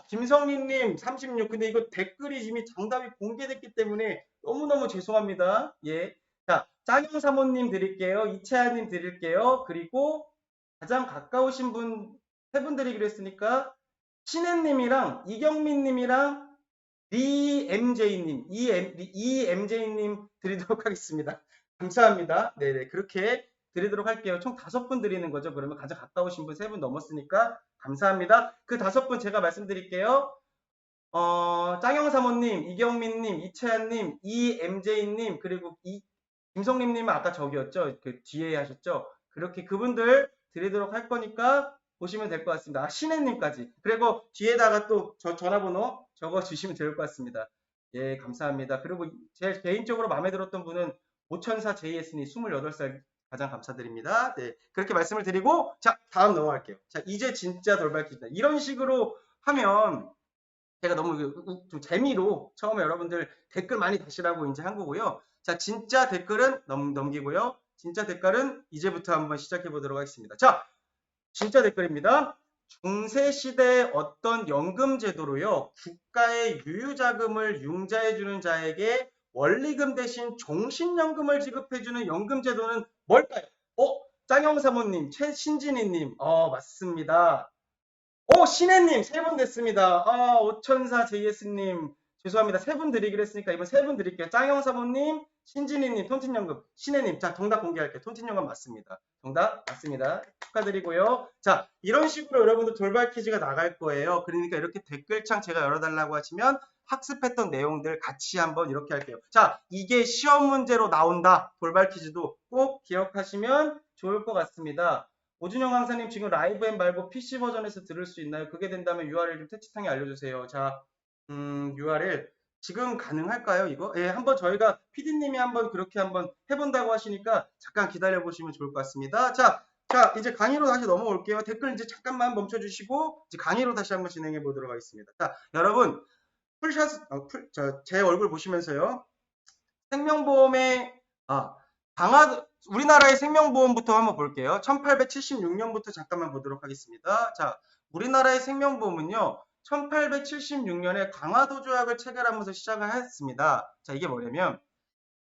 김성민님 36. 근데 이거 댓글이 이미 정답이 공개됐기 때문에 너무너무 죄송합니다. 예. 자, 짱영사모님 드릴게요. 이채아님 드릴게요. 그리고 가장 가까우신 분 세 분 드리기로 했으니까 신혜님이랑 이경민님이랑 리MJ님, 이MJ님 드리도록 하겠습니다. 감사합니다. 네네, 그렇게 드리도록 할게요. 총 5분 드리는 거죠. 그러면 가장 가까우신 분 3분 넘었으니까 감사합니다. 그 5분 제가 말씀드릴게요. 짱영사모님, 이경민님, 이채한님, 이MJ님, 그리고 김성림님은 아까 저기였죠. 그 뒤에 하셨죠. 그렇게 그분들 드리도록 할 거니까 보시면 될 것 같습니다. 신혜님까지. 그리고 뒤에다가 또 저 전화번호 적어 주시면 될 것 같습니다. 예, 감사합니다. 그리고 제 개인적으로 마음에 들었던 분은 오천사 JS님 28살 가장 감사드립니다. 네, 그렇게 말씀을 드리고, 자, 다음 넘어갈게요. 자, 이제 진짜 돌발 퀴즈다. 이런 식으로 하면 제가 너무 좀 재미로 처음에 여러분들 댓글 많이 다시라고 이제 한 거고요. 자, 진짜 댓글은 넘기고요. 진짜 댓글은 이제부터 한번 시작해 보도록 하겠습니다. 자, 진짜 댓글입니다. 중세시대의 어떤 연금 제도로요, 국가의 유유자금을 융자해주는 자에게 원리금 대신 종신연금을 지급해주는 연금 제도는 뭘까요? 짱영 사모님, 최신진희님, 맞습니다. 신혜님, 세 분 됐습니다. 오천사 JS님, 죄송합니다. 세 분 드리기로 했으니까 이번 세 분 드릴게요. 짱영 사모님, 신진희님, 톤틴연금, 신혜님. 자, 정답 공개할게요. 톤틴연금 맞습니다. 정답 맞습니다. 축하드리고요. 자, 이런 식으로 여러분들 돌발 퀴즈가 나갈 거예요. 그러니까 이렇게 댓글창 제가 열어달라고 하시면 학습했던 내용들 같이 한번 이렇게 할게요. 자, 이게 시험 문제로 나온다. 돌발 퀴즈도 꼭 기억하시면 좋을 것 같습니다. 오준영 강사님 지금 라이브 앱 말고 PC 버전에서 들을 수 있나요? 그게 된다면 URL 좀 채팅창에 알려주세요. 자, URL 지금 가능할까요? 이거? 예, 한번 저희가 PD님이 한번 그렇게 한번 해본다고 하시니까 잠깐 기다려 보시면 좋을 것 같습니다. 자, 이제 강의로 다시 넘어올게요. 댓글 이제 잠깐만 멈춰주시고 이제 강의로 다시 한번 진행해 보도록 하겠습니다. 자, 여러분 풀샷, 제 얼굴 보시면서요. 생명보험의 우리나라의 생명보험부터 한번 볼게요. 1876년부터 잠깐만 보도록 하겠습니다. 자, 우리나라의 생명보험은요, 1876년에 강화도 조약을 체결하면서 시작을 했습니다. 자, 이게 뭐냐면,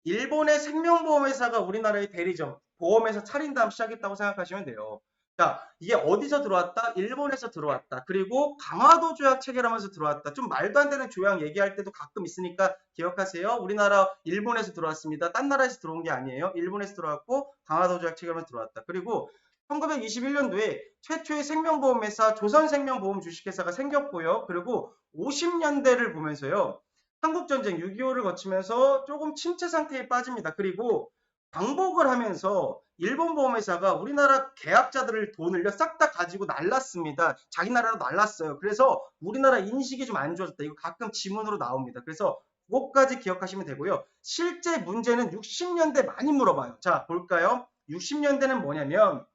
일본의 생명보험 회사가 우리나라의 대리점, 보험회사 차린 다음 시작했다고 생각하시면 돼요. 자, 이게 어디서 들어왔다? 일본에서 들어왔다. 그리고 강화도 조약 체결하면서 들어왔다. 좀 말도 안 되는 조약 얘기할 때도 가끔 있으니까 기억하세요. 우리나라 일본에서 들어왔습니다. 딴 나라에서 들어온 게 아니에요. 일본에서 들어왔고 강화도 조약 체결하면서 들어왔다. 그리고 1921년도에 최초의 생명보험회사 조선생명보험 주식회사가 생겼고요. 그리고 50년대를 보면서요. 한국전쟁 6.25를 거치면서 조금 침체 상태에 빠집니다. 그리고 광복을 하면서 일본 보험회사가 우리나라 계약자들을 돈을요 싹 다 가지고 날랐습니다. 자기 나라로 날랐어요. 그래서 우리나라 인식이 좀 안 좋아졌다. 이거 가끔 지문으로 나옵니다. 그래서 그것까지 기억하시면 되고요. 실제 문제는 60년대 많이 물어봐요. 자, 볼까요? 60년대는 뭐냐면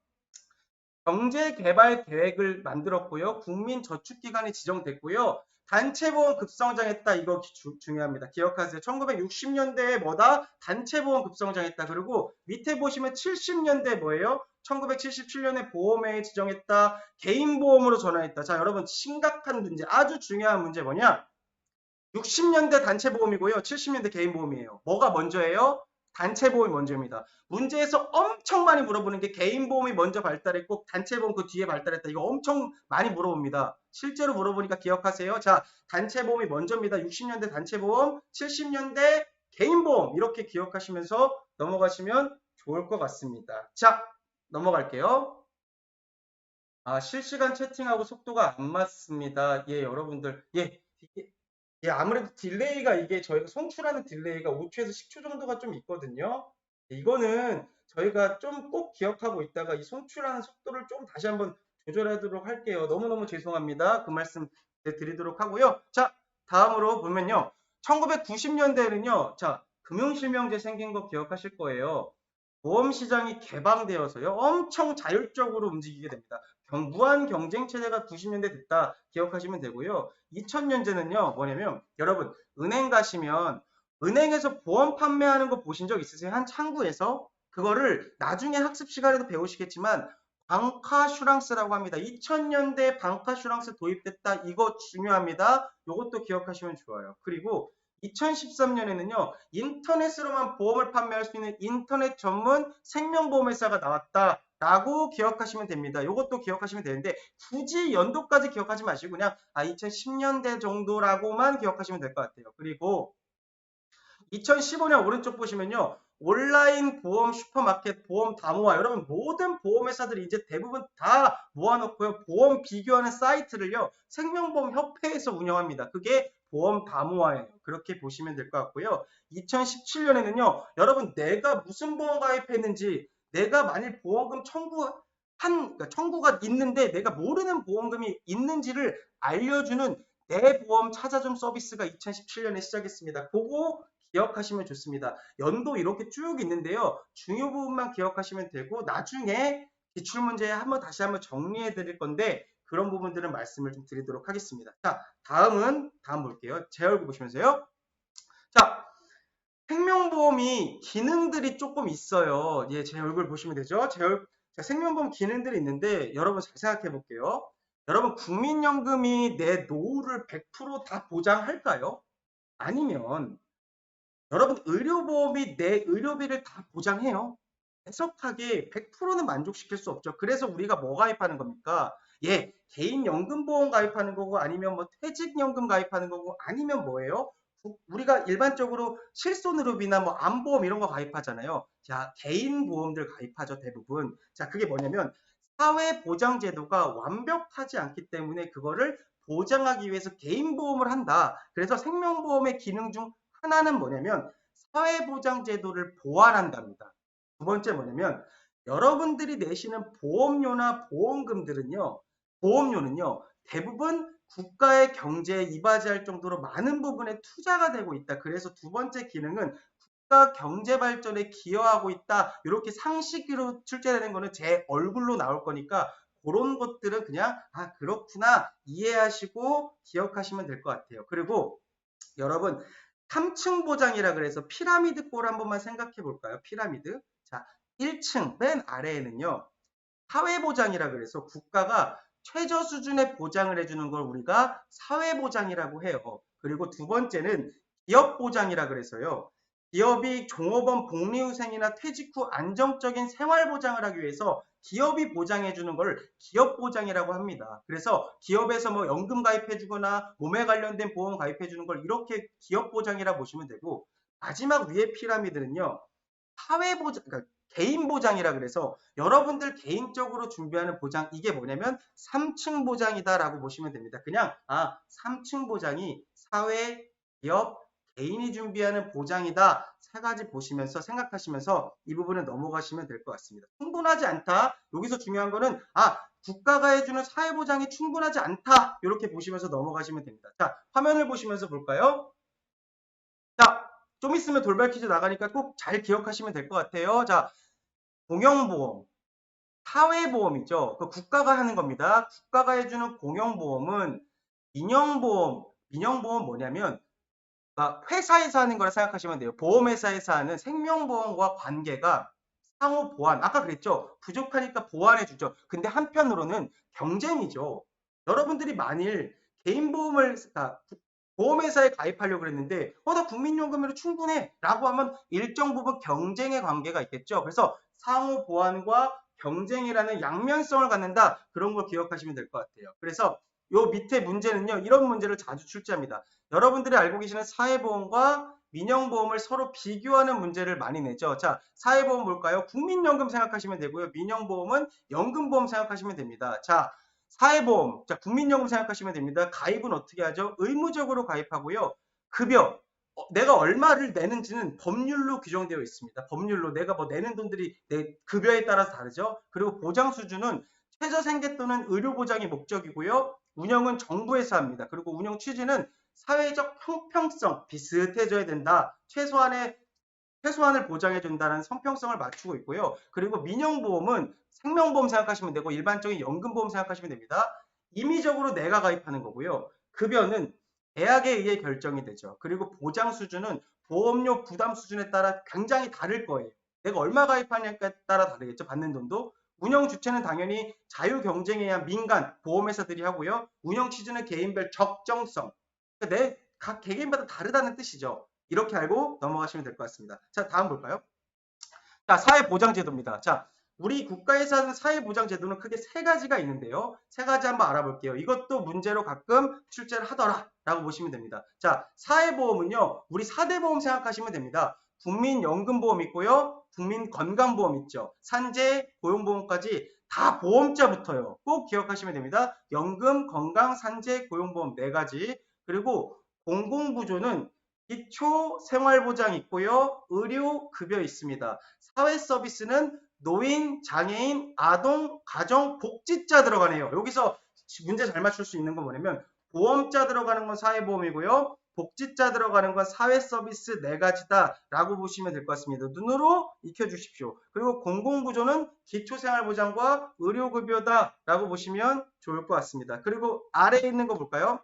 경제개발 계획을 만들었고요. 국민저축기관이 지정됐고요. 단체보험 급성장했다. 이거 중요합니다. 기억하세요. 1960년대에 뭐다? 단체보험 급성장했다. 그리고 밑에 보시면 70년대 뭐예요? 1977년에 보험회에 지정했다. 개인보험으로 전환했다. 자, 여러분 심각한 문제, 아주 중요한 문제 뭐냐? 60년대 단체보험이고요. 70년대 개인보험이에요. 뭐가 먼저예요? 단체보험이 먼저입니다. 문제에서 엄청 많이 물어보는 게 개인보험이 먼저 발달했고 단체보험 그 뒤에 발달했다. 이거 엄청 많이 물어봅니다. 실제로 물어보니까 기억하세요. 자, 단체보험이 먼저입니다. 60년대 단체보험, 70년대 개인보험 이렇게 기억하시면서 넘어가시면 좋을 것 같습니다. 자, 넘어갈게요. 실시간 채팅하고 속도가 안 맞습니다. 예, 여러분들. 예, 아무래도 딜레이가 이게 저희가 송출하는 딜레이가 5초에서 10초 정도가 좀 있거든요. 이거는 저희가 좀 꼭 기억하고 있다가 이 송출하는 속도를 좀 다시 한번 조절하도록 할게요. 너무너무 죄송합니다. 그 말씀 드리도록 하고요. 자, 다음으로 보면요. 1990년대에는요. 자, 금융실명제 생긴 거 기억하실 거예요. 보험시장이 개방되어서요. 엄청 자율적으로 움직이게 됩니다. 무한 경쟁 체제가 90년대 됐다 기억하시면 되고요. 2000년대는요. 뭐냐면 여러분 은행 가시면 은행에서 보험 판매하는 거 보신 적 있으세요? 한 창구에서 그거를 나중에 학습 시간에도 배우시겠지만 방카슈랑스라고 합니다. 2000년대 방카슈랑스 도입됐다. 이거 중요합니다. 이것도 기억하시면 좋아요. 그리고 2013년에는요. 인터넷으로만 보험을 판매할 수 있는 인터넷 전문 생명보험회사가 나왔다. 라고 기억하시면 됩니다. 이것도 기억하시면 되는데 굳이 연도까지 기억하지 마시고 그냥 2010년대 정도라고만 기억하시면 될 것 같아요. 그리고 2015년 오른쪽 보시면요. 온라인 보험 슈퍼마켓 보험 다 모아. 여러분 모든 보험회사들이 이제 대부분 다 모아놓고요. 보험 비교하는 사이트를요. 생명보험협회에서 운영합니다. 그게 보험 다 모아예요. 그렇게 보시면 될 것 같고요. 2017년에는요. 여러분 내가 무슨 보험 가입했는지 내가 만일 보험금 그러니까 청구가 있는데 내가 모르는 보험금이 있는지를 알려주는 내 보험 찾아줌 서비스가 2017년에 시작했습니다. 그거 기억하시면 좋습니다. 연도 이렇게 쭉 있는데요. 중요 부분만 기억하시면 되고 나중에 기출문제 다시 한번 정리해 드릴 건데 그런 부분들은 말씀을 좀 드리도록 하겠습니다. 자, 다음 볼게요. 제 얼굴 보시면서요. 자, 생명보험이 기능들이 조금 있어요. 예, 제 얼굴 보시면 되죠. 자, 생명보험 기능들이 있는데 여러분 잘 생각해 볼게요. 여러분 국민연금이 내 노후를 100%다 보장할까요? 아니면 여러분 의료보험이 내 의료비를 다 보장해요? 해석하게 100%는 만족시킬 수 없죠. 그래서 우리가 뭐 가입하는 겁니까? 예, 개인연금보험 가입하는 거고 아니면 뭐 퇴직연금 가입하는 거고 아니면 뭐예요? 우리가 일반적으로 실손의료비나 뭐 암보험 이런 거 가입하잖아요. 자, 개인보험들 가입하죠, 대부분. 자, 그게 뭐냐면 사회보장제도가 완벽하지 않기 때문에 그거를 보장하기 위해서 개인보험을 한다. 그래서 생명보험의 기능 중 하나는 뭐냐면 사회보장제도를 보완한답니다. 두 번째 뭐냐면 여러분들이 내시는 보험료나 보험료는요 대부분 국가의 경제에 이바지할 정도로 많은 부분에 투자가 되고 있다. 그래서 두 번째 기능은 국가 경제 발전에 기여하고 있다. 이렇게 상식으로 출제되는 거는 제 얼굴로 나올 거니까 그런 것들은 그냥 그렇구나 이해하시고 기억하시면 될 것 같아요. 그리고 여러분 3층 보장이라 그래서 피라미드 꼴 한 번만 생각해 볼까요? 피라미드. 자, 1층 맨 아래에는요. 사회보장이라 그래서 국가가 최저 수준의 보장을 해주는 걸 우리가 사회보장이라고 해요. 그리고 두 번째는 기업보장이라 그래서요. 기업이 종업원 복리후생이나 퇴직 후 안정적인 생활보장을 하기 위해서 기업이 보장해주는 걸 기업보장이라고 합니다. 그래서 기업에서 뭐 연금 가입해주거나 몸에 관련된 보험 가입해주는 걸 이렇게 기업보장이라 보시면 되고 마지막 위에 피라미드는요. 사회보장, 그러니까 개인보장이라 그래서 여러분들 개인적으로 준비하는 보장 이게 뭐냐면 3층 보장이다라고 보시면 됩니다. 그냥 3층 보장이 사회, 기업, 개인이 준비하는 보장이다. 세 가지 보시면서 생각하시면서 이 부분을 넘어가시면 될 것 같습니다. 충분하지 않다. 여기서 중요한 거는 국가가 해주는 사회보장이 충분하지 않다. 이렇게 보시면서 넘어가시면 됩니다. 자, 화면을 보시면서 볼까요? 자, 좀 있으면 돌발 퀴즈 나가니까 꼭 잘 기억하시면 될 것 같아요. 자, 공영보험, 사회보험이죠. 그 국가가 하는 겁니다. 국가가 해주는 공영보험은 민영보험 뭐냐면 회사에서 하는 거라 생각하시면 돼요. 보험회사에서 하는 생명보험과 관계가 상호 보완. 아까 그랬죠. 부족하니까 보완해주죠. 근데 한편으로는 경쟁이죠. 여러분들이 만일 개인보험을 보험회사에 가입하려고 그랬는데 나 국민연금으로 충분해 라고 하면 일정 부분 경쟁의 관계가 있겠죠. 그래서 상호 보완과 경쟁이라는 양면성을 갖는다. 그런 걸 기억하시면 될 것 같아요. 그래서 요 밑에 문제는요. 이런 문제를 자주 출제합니다. 여러분들이 알고 계시는 사회보험과 민영보험을 서로 비교하는 문제를 많이 내죠. 자, 사회보험 볼까요? 국민연금 생각하시면 되고요. 민영보험은 연금보험 생각하시면 됩니다. 자, 사회보험, 자, 국민연금 생각하시면 됩니다. 가입은 어떻게 하죠? 의무적으로 가입하고요. 급여, 내가 얼마를 내는지는 법률로 규정되어 있습니다. 법률로 내가 뭐 내는 돈들이 내 급여에 따라서 다르죠. 그리고 보장 수준은 최저생계 또는 의료보장이 목적이고요. 운영은 정부에서 합니다. 그리고 운영 취지는 사회적 형평성 비슷해져야 된다. 최소한을 보장해준다는 성평성을 맞추고 있고요. 그리고 민영보험은 생명보험 생각하시면 되고 일반적인 연금보험 생각하시면 됩니다. 임의적으로 내가 가입하는 거고요. 급여는 대학에 의해 결정이 되죠. 그리고 보장 수준은 보험료 부담 수준에 따라 굉장히 다를 거예요. 내가 얼마 가입하냐에 따라 다르겠죠. 받는 돈도. 운영 주체는 당연히 자유 경쟁에 의한 민간 보험회사들이 하고요. 운영 취지는 개인별 적정성. 그러니까 각 개개인마다 다르다는 뜻이죠. 이렇게 알고 넘어가시면 될 것 같습니다. 자, 다음 볼까요? 자, 사회보장제도입니다. 자, 우리 국가에서 하는 사회보장제도는 크게 세 가지가 있는데요. 세 가지 한번 알아볼게요. 이것도 문제로 가끔 출제를 하더라 라고 보시면 됩니다. 자, 사회보험은요. 우리 4대 보험 생각하시면 됩니다. 국민연금보험 있고요. 국민건강보험 있죠. 산재, 고용보험까지 다 보험자 붙어요. 꼭 기억하시면 됩니다. 연금, 건강, 산재, 고용보험 네 가지. 그리고 공공구조는 기초 생활보장 있고요. 의료, 급여 있습니다. 사회 서비스는 노인, 장애인, 아동, 가정, 복지자 들어가네요. 여기서 문제 잘 맞출 수 있는 건 뭐냐면 보험자 들어가는 건 사회보험이고요. 복지자 들어가는 건 사회 서비스 네 가지다라고 보시면 될 것 같습니다. 눈으로 익혀주십시오. 그리고 공공구조는 기초생활보장과 의료급여다라고 보시면 좋을 것 같습니다. 그리고 아래에 있는 거 볼까요?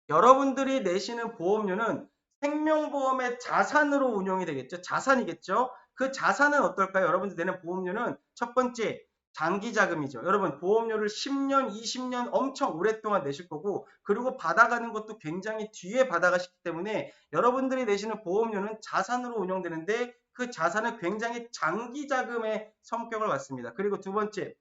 여러분들이 내시는 보험료는 생명보험의 자산으로 운용이 되겠죠. 자산이겠죠. 그 자산은 어떨까요? 여러분들 내는 보험료는 첫 번째 장기자금이죠. 여러분 보험료를 10년, 20년 엄청 오랫동안 내실 거고 그리고 받아가는 것도 굉장히 뒤에 받아가시기 때문에 여러분들이 내시는 보험료는 자산으로 운영되는데 그 자산은 굉장히 장기자금의 성격을 갖습니다. 그리고 두 번째,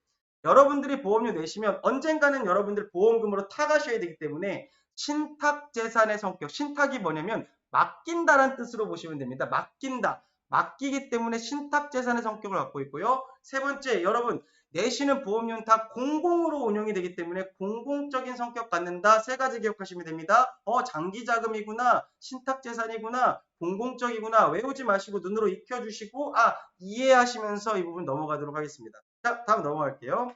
여러분들이 보험료 내시면 언젠가는 여러분들 보험금으로 타가셔야 되기 때문에 신탁재산의 성격, 신탁이 뭐냐면 맡긴다라는 뜻으로 보시면 됩니다. 맡긴다. 맡기기 때문에 신탁재산의 성격을 갖고 있고요. 세 번째, 여러분 내시는 보험료는 다 공공으로 운용이 되기 때문에 공공적인 성격 갖는다. 세 가지 기억하시면 됩니다. 장기자금이구나, 신탁재산이구나, 공공적이구나 외우지 마시고 눈으로 익혀주시고 이해하시면서 이 부분 넘어가도록 하겠습니다. 자, 다음 넘어갈게요.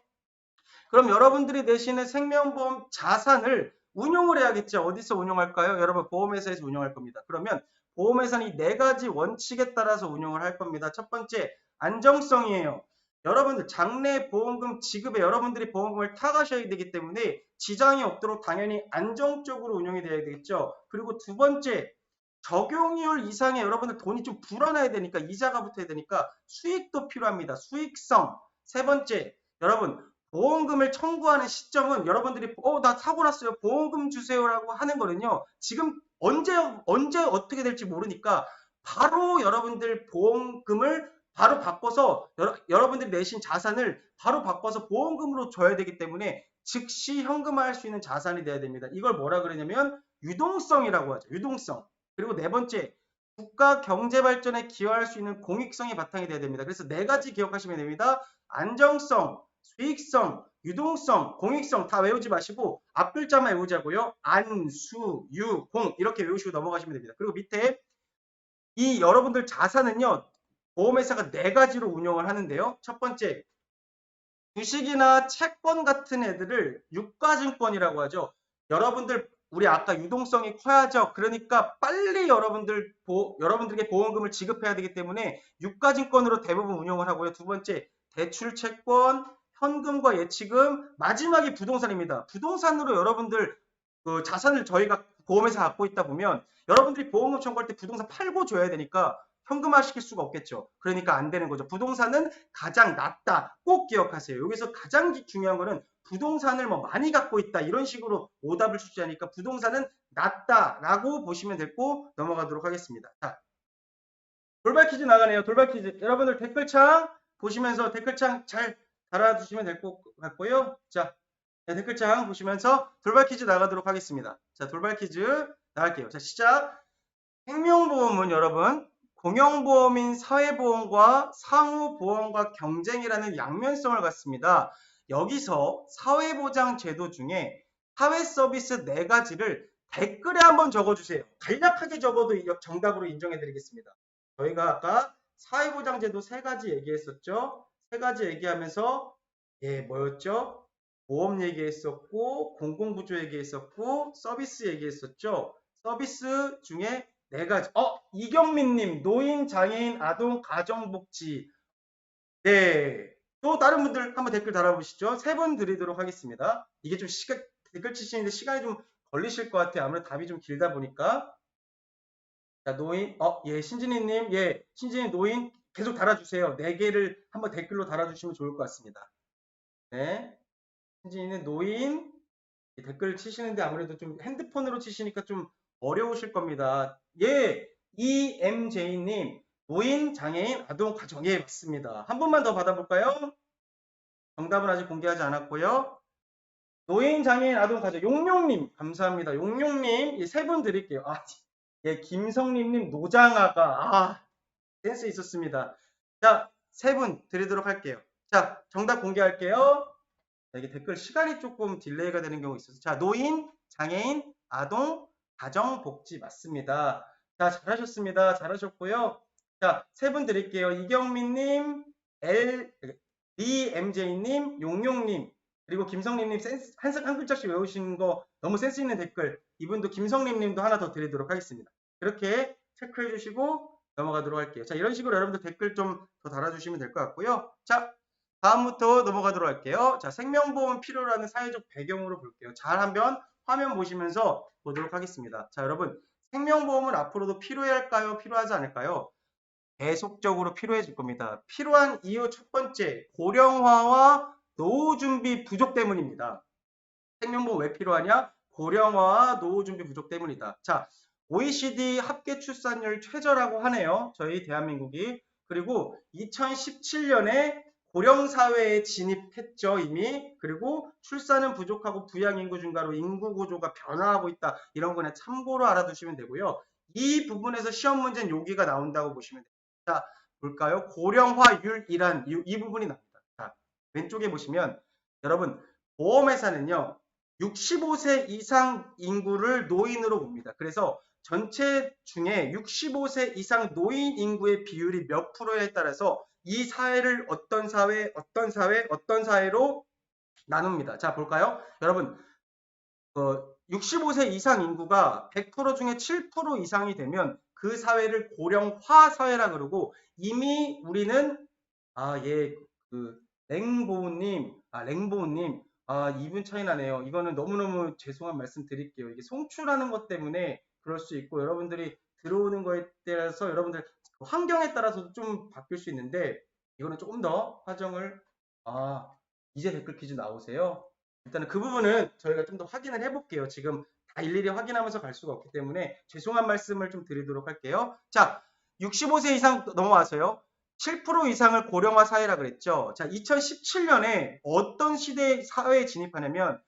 그럼 여러분들이 내시는 생명보험 자산을 운용을 해야겠죠. 어디서 운용할까요? 여러분 보험회사에서 운용할 겁니다. 그러면 보험회사는 이 네 가지 원칙에 따라서 운용을 할 겁니다. 첫 번째, 안정성이에요. 여러분들 장래 보험금 지급에 여러분들이 보험금을 타가셔야 되기 때문에 지장이 없도록 당연히 안정적으로 운용이 돼야 되겠죠. 그리고 두 번째, 적용이율 이상의 여러분들 돈이 좀 불어나야 되니까 이자가 붙어야 되니까 수익도 필요합니다. 수익성. 세 번째, 여러분 보험금을 청구하는 시점은 여러분들이 나 사고 났어요. 보험금 주세요라고 하는 거는요. 지금 언제 어떻게 될지 모르니까 바로 여러분들 보험금을 바로 바꿔서 여러분들이 내신 자산을 바로 바꿔서 보험금으로 줘야 되기 때문에 즉시 현금화할 수 있는 자산이 돼야 됩니다. 이걸 뭐라 그러냐면 유동성이라고 하죠. 유동성. 그리고 네 번째, 국가 경제 발전에 기여할 수 있는 공익성이 바탕이 돼야 됩니다. 그래서 네 가지 기억하시면 됩니다. 안정성, 수익성, 유동성, 공익성 다 외우지 마시고 앞 글자만 외우자고요. 안, 수, 유, 공 이렇게 외우시고 넘어가시면 됩니다. 그리고 밑에 이 여러분들 자산은요. 보험회사가 네 가지로 운영을 하는데요. 첫 번째, 주식이나 채권 같은 애들을 유가증권이라고 하죠. 여러분들 우리 아까 유동성이 커야죠. 그러니까 빨리 여러분들에게 보험금을 지급해야 되기 때문에 유가증권으로 대부분 운용을 하고요. 두 번째, 대출채권, 현금과 예치금, 마지막이 부동산입니다. 부동산으로 여러분들 그 자산을 저희가 보험회사 갖고 있다 보면 여러분들이 보험금 청구할 때 부동산 팔고 줘야 되니까 현금화 시킬 수가 없겠죠. 그러니까 안 되는 거죠. 부동산은 가장 낫다. 꼭 기억하세요. 여기서 가장 중요한 거는 부동산을 많이 갖고 있다. 이런 식으로 오답을 출제하니까 부동산은 낫다라고 보시면 됐고 넘어가도록 하겠습니다. 자, 돌발 퀴즈 나가네요. 돌발 퀴즈. 여러분들 댓글창 보시면서 댓글창 잘 달아주시면 될 것 같고요. 자, 댓글창 보시면서 돌발 퀴즈 나가도록 하겠습니다. 자, 돌발 퀴즈 나갈게요. 자, 시작. 생명보험은 여러분 공영보험인 사회보험과 상호보험과 경쟁이라는 양면성을 갖습니다. 여기서 사회보장제도 중에 사회서비스 네 가지를 댓글에 한번 적어주세요. 간략하게 적어도 정답으로 인정해드리겠습니다. 저희가 아까 사회보장제도 세 가지 얘기했었죠. 세 가지 얘기하면서 뭐였죠? 보험 얘기했었고 공공구조 얘기했었고 서비스 얘기했었죠. 서비스 중에 네 가지. 이경민님, 노인, 장애인, 아동, 가정복지. 네. 또 다른 분들 한번 댓글 달아보시죠. 세 분 드리도록 하겠습니다. 이게 좀 댓글 치시는데 시간이 좀 걸리실 것 같아요. 아무래도 답이 좀 길다 보니까. 자, 노인, 신진희님, 신진희 노인 계속 달아주세요. 네 개를 한번 댓글로 달아주시면 좋을 것 같습니다. 네. 신진희는 노인, 댓글 치시는데 아무래도 좀 핸드폰으로 치시니까 좀 어려우실 겁니다. EMJ님, 노인, 장애인, 아동, 가정. 맞습니다. 한 번만 더 받아볼까요? 정답은 아직 공개하지 않았고요. 노인, 장애인, 아동, 가정. 용용님, 감사합니다. 용용님, 세 분 드릴게요. 김성림님, 노장아가. 센스 있었습니다. 자, 세 분 드리도록 할게요. 자, 정답 공개할게요. 이게 댓글 시간이 조금 딜레이가 되는 경우가 있어서. 자, 노인, 장애인, 아동, 가정복지 맞습니다. 자, 잘하셨습니다. 잘하셨고요. 자, 세 분 드릴게요. 이경민님, BMJ님, 용용님, 그리고 김성림님 한 글자씩 외우시는 거 너무 센스 있는 댓글. 이분도 김성림님도 하나 더 드리도록 하겠습니다. 이렇게 체크해 주시고 넘어가도록 할게요. 자, 이런 식으로 여러분들 댓글 좀 더 달아주시면 될 것 같고요. 자, 다음부터 넘어가도록 할게요. 자, 생명보험 필요라는 사회적 배경으로 볼게요. 잘 한번 화면 보시면서 보도록 하겠습니다. 자, 여러분, 생명보험은 앞으로도 필요할까요? 필요하지 않을까요? 계속적으로 필요해질 겁니다. 필요한 이유 첫 번째, 고령화와 노후 준비 부족 때문입니다. 생명보험 왜 필요하냐? 고령화와 노후 준비 부족 때문이다. 자, OECD 합계 출산율 최저라고 하네요. 저희 대한민국이. 그리고 2017년에 고령사회에 진입했죠, 이미. 그리고 출산은 부족하고 부양인구 증가로 인구 구조가 변화하고 있다. 이런 거는 참고로 알아두시면 되고요. 이 부분에서 시험 문제는 여기가 나온다고 보시면 됩니다. 자, 볼까요? 고령화율이란 이 부분이 나옵니다. 자, 왼쪽에 보시면 여러분, 보험회사는요, 65세 이상 인구를 노인으로 봅니다. 그래서 전체 중에 65세 이상 노인 인구의 비율이 몇 프로에 따라서 이 사회를 어떤 사회, 어떤 사회, 어떤 사회로 나눕니다. 자, 볼까요? 여러분, 65세 이상 인구가 100% 중에 7% 이상이 되면 그 사회를 고령화 사회라 그러고 이미 우리는 랭보우님, 이분 차이 나네요. 이거는 너무너무 죄송한 말씀 드릴게요. 이게 송출하는 것 때문에 그럴 수 있고 여러분들이 들어오는 거에 따라서 여러분들 환경에 따라서도 좀 바뀔 수 있는데 이거는 조금 더 화정을 이제 댓글 퀴즈 나오세요. 일단은 그 부분은 저희가 좀 더 확인을 해볼게요. 지금 다 일일이 확인하면서 갈 수가 없기 때문에 죄송한 말씀을 좀 드리도록 할게요. 자, 65세 이상 넘어와서요. 7% 이상을 고령화 사회라 그랬죠. 자, 2017년에 어떤 시대 사회에 진입하냐면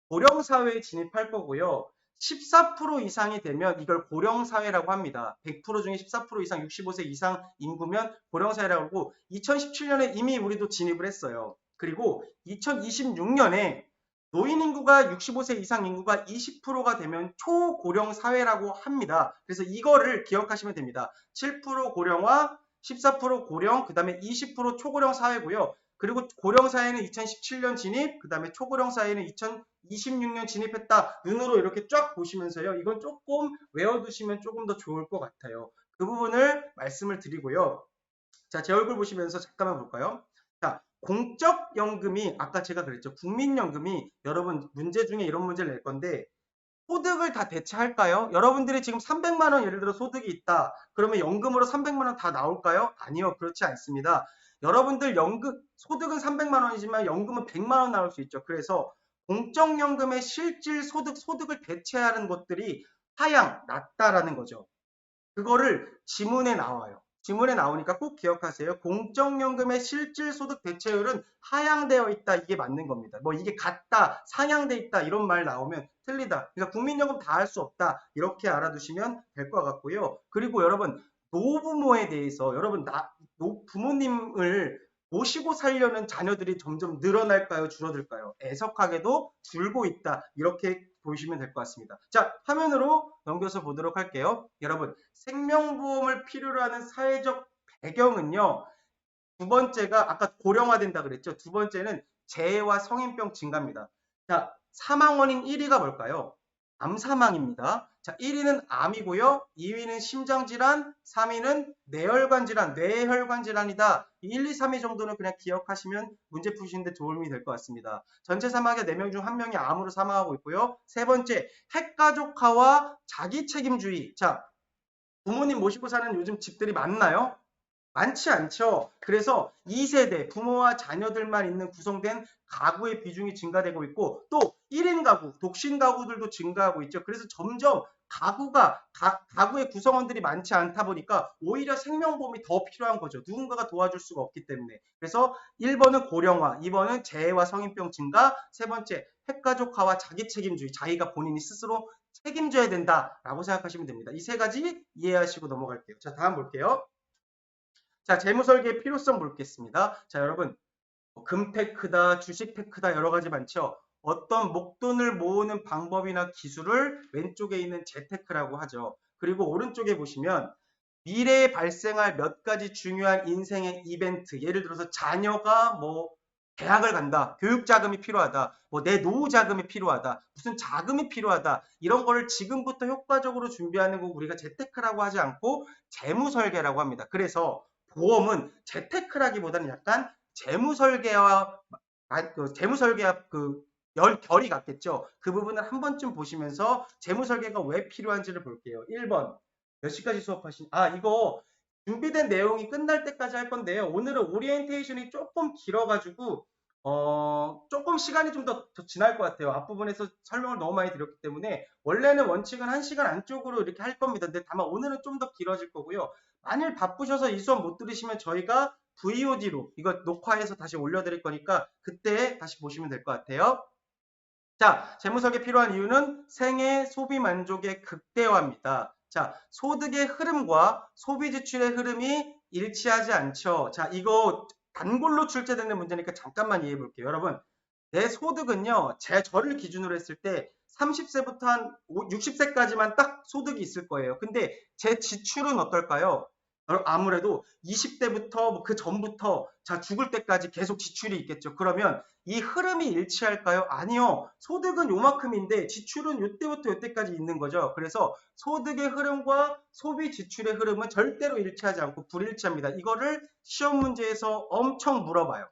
고령 사회에 진입할 거고요. 14% 이상이 되면 이걸 고령 사회라고 합니다. 100% 중에 14% 이상 65세 이상 인구면 고령 사회라고 하고 2017년에 이미 우리도 진입을 했어요. 그리고 2026년에 노인 인구가 65세 이상 인구가 20%가 되면 초고령 사회라고 합니다. 그래서 이거를 기억하시면 됩니다. 7% 고령화, 14% 고령, 그 다음에 20% 초고령 사회고요. 그리고 고령 사회는 2017년 진입, 그 다음에 초고령 사회는 2026년 진입했다. 눈으로 이렇게 쫙 보시면서요. 이건 조금 외워두시면 조금 더 좋을 것 같아요. 그 부분을 말씀을 드리고요. 자, 제 얼굴 보시면서 잠깐만 볼까요? 자, 공적연금이 아까 제가 그랬죠. 국민연금이 여러분 문제 중에 이런 문제를 낼 건데 소득을 다 대체할까요? 여러분들이 지금 300만 원 예를 들어 소득이 있다. 그러면 연금으로 300만 원 다 나올까요? 아니요. 그렇지 않습니다. 여러분들 소득은 300만 원이지만 연금은 100만 원 나올 수 있죠. 그래서 공적연금의 실질 소득을 대체하는 것들이 하향, 낮다라는 거죠. 그거를 지문에 나와요. 지문에 나오니까 꼭 기억하세요. 공적연금의 실질 소득 대체율은 하향되어 있다. 이게 맞는 겁니다. 뭐 이게 같다, 상향돼 있다 이런 말 나오면 틀리다. 그러니까 국민연금 다 할 수 없다. 이렇게 알아두시면 될 것 같고요. 그리고 여러분 노부모에 대해서 여러분 부모님을 모시고 살려는 자녀들이 점점 늘어날까요? 줄어들까요? 애석하게도 줄고 있다. 이렇게 보시면 될 것 같습니다. 자, 화면으로 넘겨서 보도록 할게요. 여러분, 생명보험을 필요로 하는 사회적 배경은요. 두 번째가 아까 고령화된다 그랬죠. 두 번째는 재해와 성인병 증가입니다. 자, 사망 원인 1위가 뭘까요? 암 사망입니다. 자, 1위는 암이고요. 2위는 심장질환, 3위는 뇌혈관 질환, 뇌혈관 질환이다. 1, 2, 3위 정도는 그냥 기억하시면 문제 푸시는데 도움이 될 것 같습니다. 전체 사망의 4명 중 1명이 암으로 사망하고 있고요. 세 번째, 핵가족화와 자기 책임주의. 자, 부모님 모시고 사는 요즘 집들이 많나요? 많지 않죠. 그래서 2세대 부모와 자녀들만 있는 구성된 가구의 비중이 증가되고 있고 또 1인 가구, 독신 가구들도 증가하고 있죠. 그래서 점점 가구의 구성원들이 많지 않다 보니까 오히려 생명보험이 더 필요한 거죠. 누군가가 도와줄 수가 없기 때문에. 그래서 1번은 고령화, 2번은 재해와 성인병 증가, 세 번째 핵가족화와 자기 책임주의, 자기가 본인이 스스로 책임져야 된다라고 생각하시면 됩니다. 이 세 가지 이해하시고 넘어갈게요. 자, 다음 볼게요. 자, 재무설계의 필요성 보겠습니다. 자, 여러분, 금테크다, 주식테크다 여러 가지 많죠. 어떤 목돈을 모으는 방법이나 기술을 왼쪽에 있는 재테크라고 하죠. 그리고 오른쪽에 보시면 미래에 발생할 몇 가지 중요한 인생의 이벤트, 예를 들어서 자녀가 뭐 대학을 간다, 교육 자금이 필요하다, 뭐 내 노후 자금이 필요하다, 무슨 자금이 필요하다, 이런 거를 지금부터 효과적으로 준비하는 거 우리가 재테크라고 하지 않고 재무 설계라고 합니다. 그래서 보험은 재테크라기보다는 약간 재무 설계와 재무 설계와 결이 같겠죠. 그 부분을 한 번쯤 보시면서 재무 설계가 왜 필요한지를 볼게요. 1번 몇 시까지 이거 준비된 내용이 끝날 때까지 할 건데요. 오늘은 오리엔테이션이 조금 길어가지고 조금 시간이 좀 더 지날 것 같아요. 앞부분에서 설명을 너무 많이 드렸기 때문에 원래는 원칙은 1시간 안쪽으로 이렇게 할 겁니다. 근데 다만 오늘은 좀 더 길어질 거고요. 만일 바쁘셔서 이 수업 못 들으시면 저희가 VOD로 이거 녹화해서 다시 올려드릴 거니까 그때 다시 보시면 될 것 같아요. 자, 재무설계 필요한 이유는 생애 소비 만족의 극대화입니다. 자, 소득의 흐름과 소비 지출의 흐름이 일치하지 않죠. 자, 이거 단골로 출제되는 문제니까 잠깐만 이해해 볼게요. 여러분, 내 소득은요, 저를 기준으로 했을 때 30세부터 한 60세까지만 딱 소득이 있을 거예요. 근데 제 지출은 어떨까요? 아무래도 20대부터 그 전부터 자 죽을 때까지 계속 지출이 있겠죠. 그러면 이 흐름이 일치할까요? 아니요. 소득은 요만큼인데 지출은 요때부터 요때까지 있는 거죠. 그래서 소득의 흐름과 소비 지출의 흐름은 절대로 일치하지 않고 불일치합니다. 이거를 시험 문제에서 엄청 물어봐요.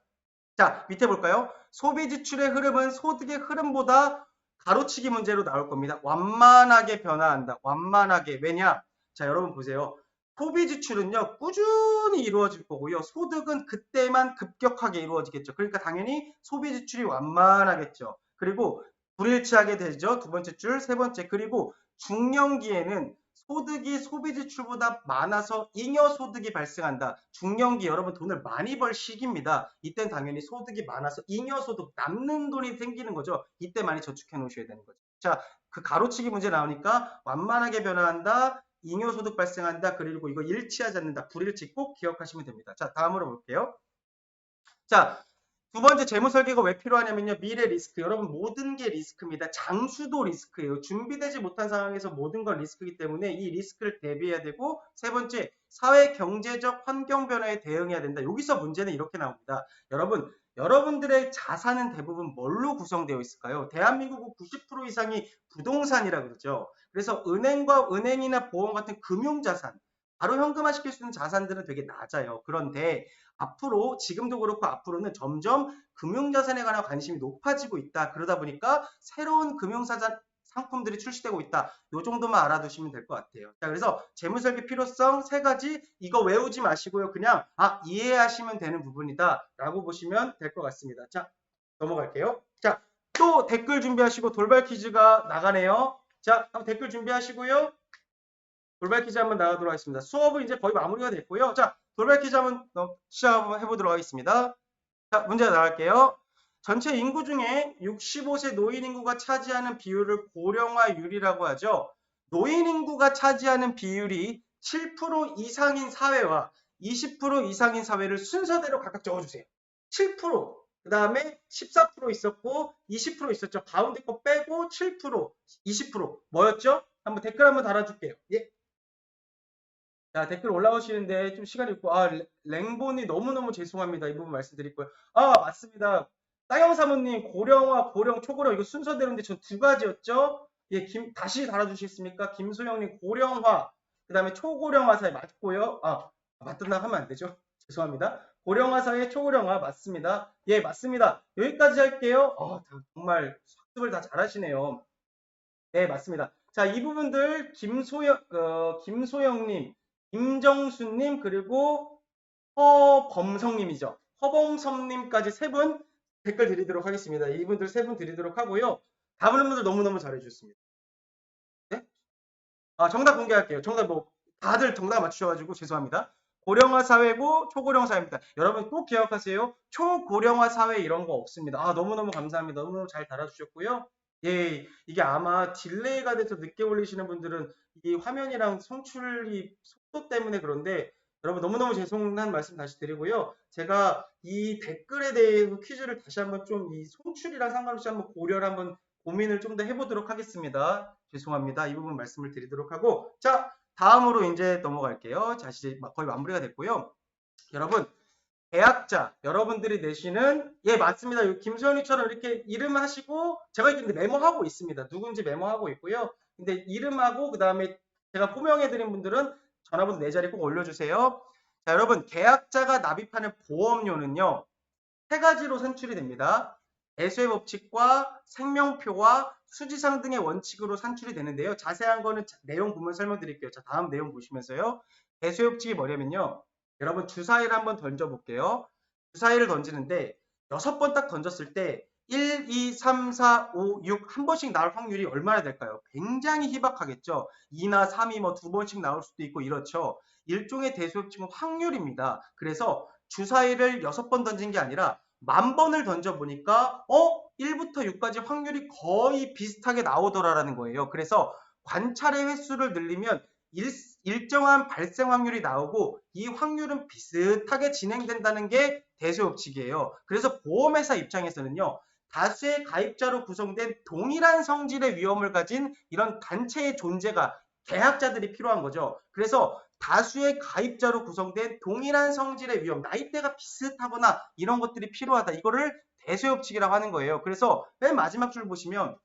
자, 밑에 볼까요? 소비 지출의 흐름은 소득의 흐름보다 가로치기 문제로 나올 겁니다. 완만하게 변화한다. 완만하게. 왜냐? 자, 여러분 보세요. 소비 지출은요, 꾸준히 이루어질 거고요. 소득은 그때만 급격하게 이루어지겠죠. 그러니까 당연히 소비 지출이 완만하겠죠. 그리고 불일치하게 되죠. 두 번째 줄, 세 번째. 그리고 중년기에는 소득이 소비 지출보다 많아서 잉여 소득이 발생한다. 중년기 여러분 돈을 많이 벌 시기입니다. 이땐 당연히 소득이 많아서 잉여 소득, 남는 돈이 생기는 거죠. 이때 많이 저축해 놓으셔야 되는 거죠. 자, 그 가로치기 문제 나오니까 완만하게 변화한다. 잉여소득 발생한다. 그리고 이거 일치하지 않는다. 불일치 꼭 기억하시면 됩니다. 자, 다음으로 볼게요. 자, 두 번째 재무 설계가 왜 필요하냐면요. 미래 리스크. 여러분 모든 게 리스크입니다. 장수도 리스크예요. 준비되지 못한 상황에서 모든 건 리스크이기 때문에 이 리스크를 대비해야 되고 세 번째 사회 경제적 환경 변화에 대응해야 된다. 여기서 문제는 이렇게 나옵니다. 여러분들의 자산은 대부분 뭘로 구성되어 있을까요? 대한민국 90% 이상이 부동산이라 그러죠. 그래서 은행이나 보험 같은 금융자산, 바로 현금화시킬 수 있는 자산들은 되게 낮아요. 그런데 앞으로 지금도 그렇고 앞으로는 점점 금융자산에 관한 관심이 높아지고 있다. 그러다 보니까 새로운 금융사전 상품들이 출시되고 있다. 요 정도만 알아두시면 될 것 같아요. 자, 그래서 재무설계 필요성 세 가지 이거 외우지 마시고요. 그냥 이해하시면 되는 부분이다 라고 보시면 될 것 같습니다. 자, 넘어갈게요. 자, 또 댓글 준비하시고 돌발 퀴즈가 나가네요. 자, 한번 댓글 준비하시고요. 돌발 퀴즈 한번 나가도록 하겠습니다. 수업은 이제 거의 마무리가 됐고요. 자, 돌발 퀴즈 한번 시작 한번 해보도록 하겠습니다. 자, 문제 나갈게요. 전체 인구 중에 65세 노인 인구가 차지하는 비율을 고령화율이라고 하죠. 노인 인구가 차지하는 비율이 7% 이상인 사회와 20% 이상인 사회를 순서대로 각각 적어주세요. 7%, 그 다음에 14% 있었고 20% 있었죠. 가운데 거 빼고 7%, 20% 뭐였죠? 한번 댓글 한번 달아줄게요. 예. 자, 댓글 올라오시는데 좀 시간이 있고, 랭본이 너무너무 죄송합니다. 이 부분 말씀드릴 거예요. 맞습니다. 따영 사모님, 고령화, 고령, 초고령, 이거 순서대로인데 전 두 가지였죠? 예, 다시 달아주시겠습니까? 김소영님, 고령화, 그 다음에 초고령화 사이 맞고요. 맞던다 하면 안 되죠? 죄송합니다. 고령화 사이 초고령화 맞습니다. 예, 맞습니다. 여기까지 할게요. 정말 학습을 다 잘하시네요. 네, 맞습니다. 자, 이 부분들 김소영님, 임정수님 그리고 허범성님이죠. 허범성님까지 세 분 댓글 드리도록 하겠습니다. 이분들 세 분 드리도록 하고요. 다른 분들 너무너무 잘해주셨습니다. 네? 정답 공개할게요. 정답 다들 정답 맞추셔가지고 죄송합니다. 고령화 사회고 초고령 사회입니다. 여러분 꼭 기억하세요. 초고령화 사회 이런 거 없습니다. 너무너무 감사합니다. 너무너무 잘 달아주셨고요. 예, 이게 아마 딜레이가 돼서 늦게 올리시는 분들은 이 화면이랑 송출이 속도 때문에 그런데 여러분 너무너무 죄송한 말씀 다시 드리고요. 제가 이 댓글에 대해서 퀴즈를 다시 한번 좀 이 송출이랑 상관없이 한번 고려를 한번 고민을 좀 더 해보도록 하겠습니다. 죄송합니다. 이 부분 말씀을 드리도록 하고 자, 다음으로 이제 넘어갈게요. 자, 이제 거의 마무리가 됐고요. 여러분 계약자 여러분들이 내시는 예 맞습니다. 김소연이처럼 이렇게 이름 하시고 제가 이렇게 메모하고 있습니다. 누군지 메모하고 있고요. 근데 이름하고 그 다음에 제가 포명해드린 분들은 전화번호 네 자리 꼭 올려주세요. 자 여러분 계약자가 납입하는 보험료는요 세 가지로 산출이 됩니다. 대수의 법칙과 생명표와 수지상 등의 원칙으로 산출이 되는데요. 자세한 거는 내용 보면 설명드릴게요. 자 다음 내용 보시면서요. 대수의 법칙이 뭐냐면요. 여러분 주사위를 한번 던져볼게요. 주사위를 던지는데 6번 딱 던졌을 때 1, 2, 3, 4, 5, 6 한 번씩 나올 확률이 얼마나 될까요? 굉장히 희박하겠죠. 2나 3이 뭐 두 번씩 나올 수도 있고 이렇죠. 일종의 대수협칙은 확률입니다. 그래서 주사위를 6번 던진 게 아니라 10,000번을 던져보니까 1부터 6까지 확률이 거의 비슷하게 나오더라라는 거예요. 그래서 관찰의 횟수를 늘리면 일정한 발생 확률이 나오고 이 확률은 비슷하게 진행된다는 게 대수협칙이에요. 그래서 보험회사 입장에서는요. 다수의 가입자로 구성된 동일한 성질의 위험을 가진 이런 단체의 존재가 계약자들이 필요한 거죠. 그래서 다수의 가입자로 구성된 동일한 성질의 위험, 나이대가 비슷하거나 이런 것들이 필요하다. 이거를 대수협칙이라고 하는 거예요. 그래서 맨 마지막 줄 보시면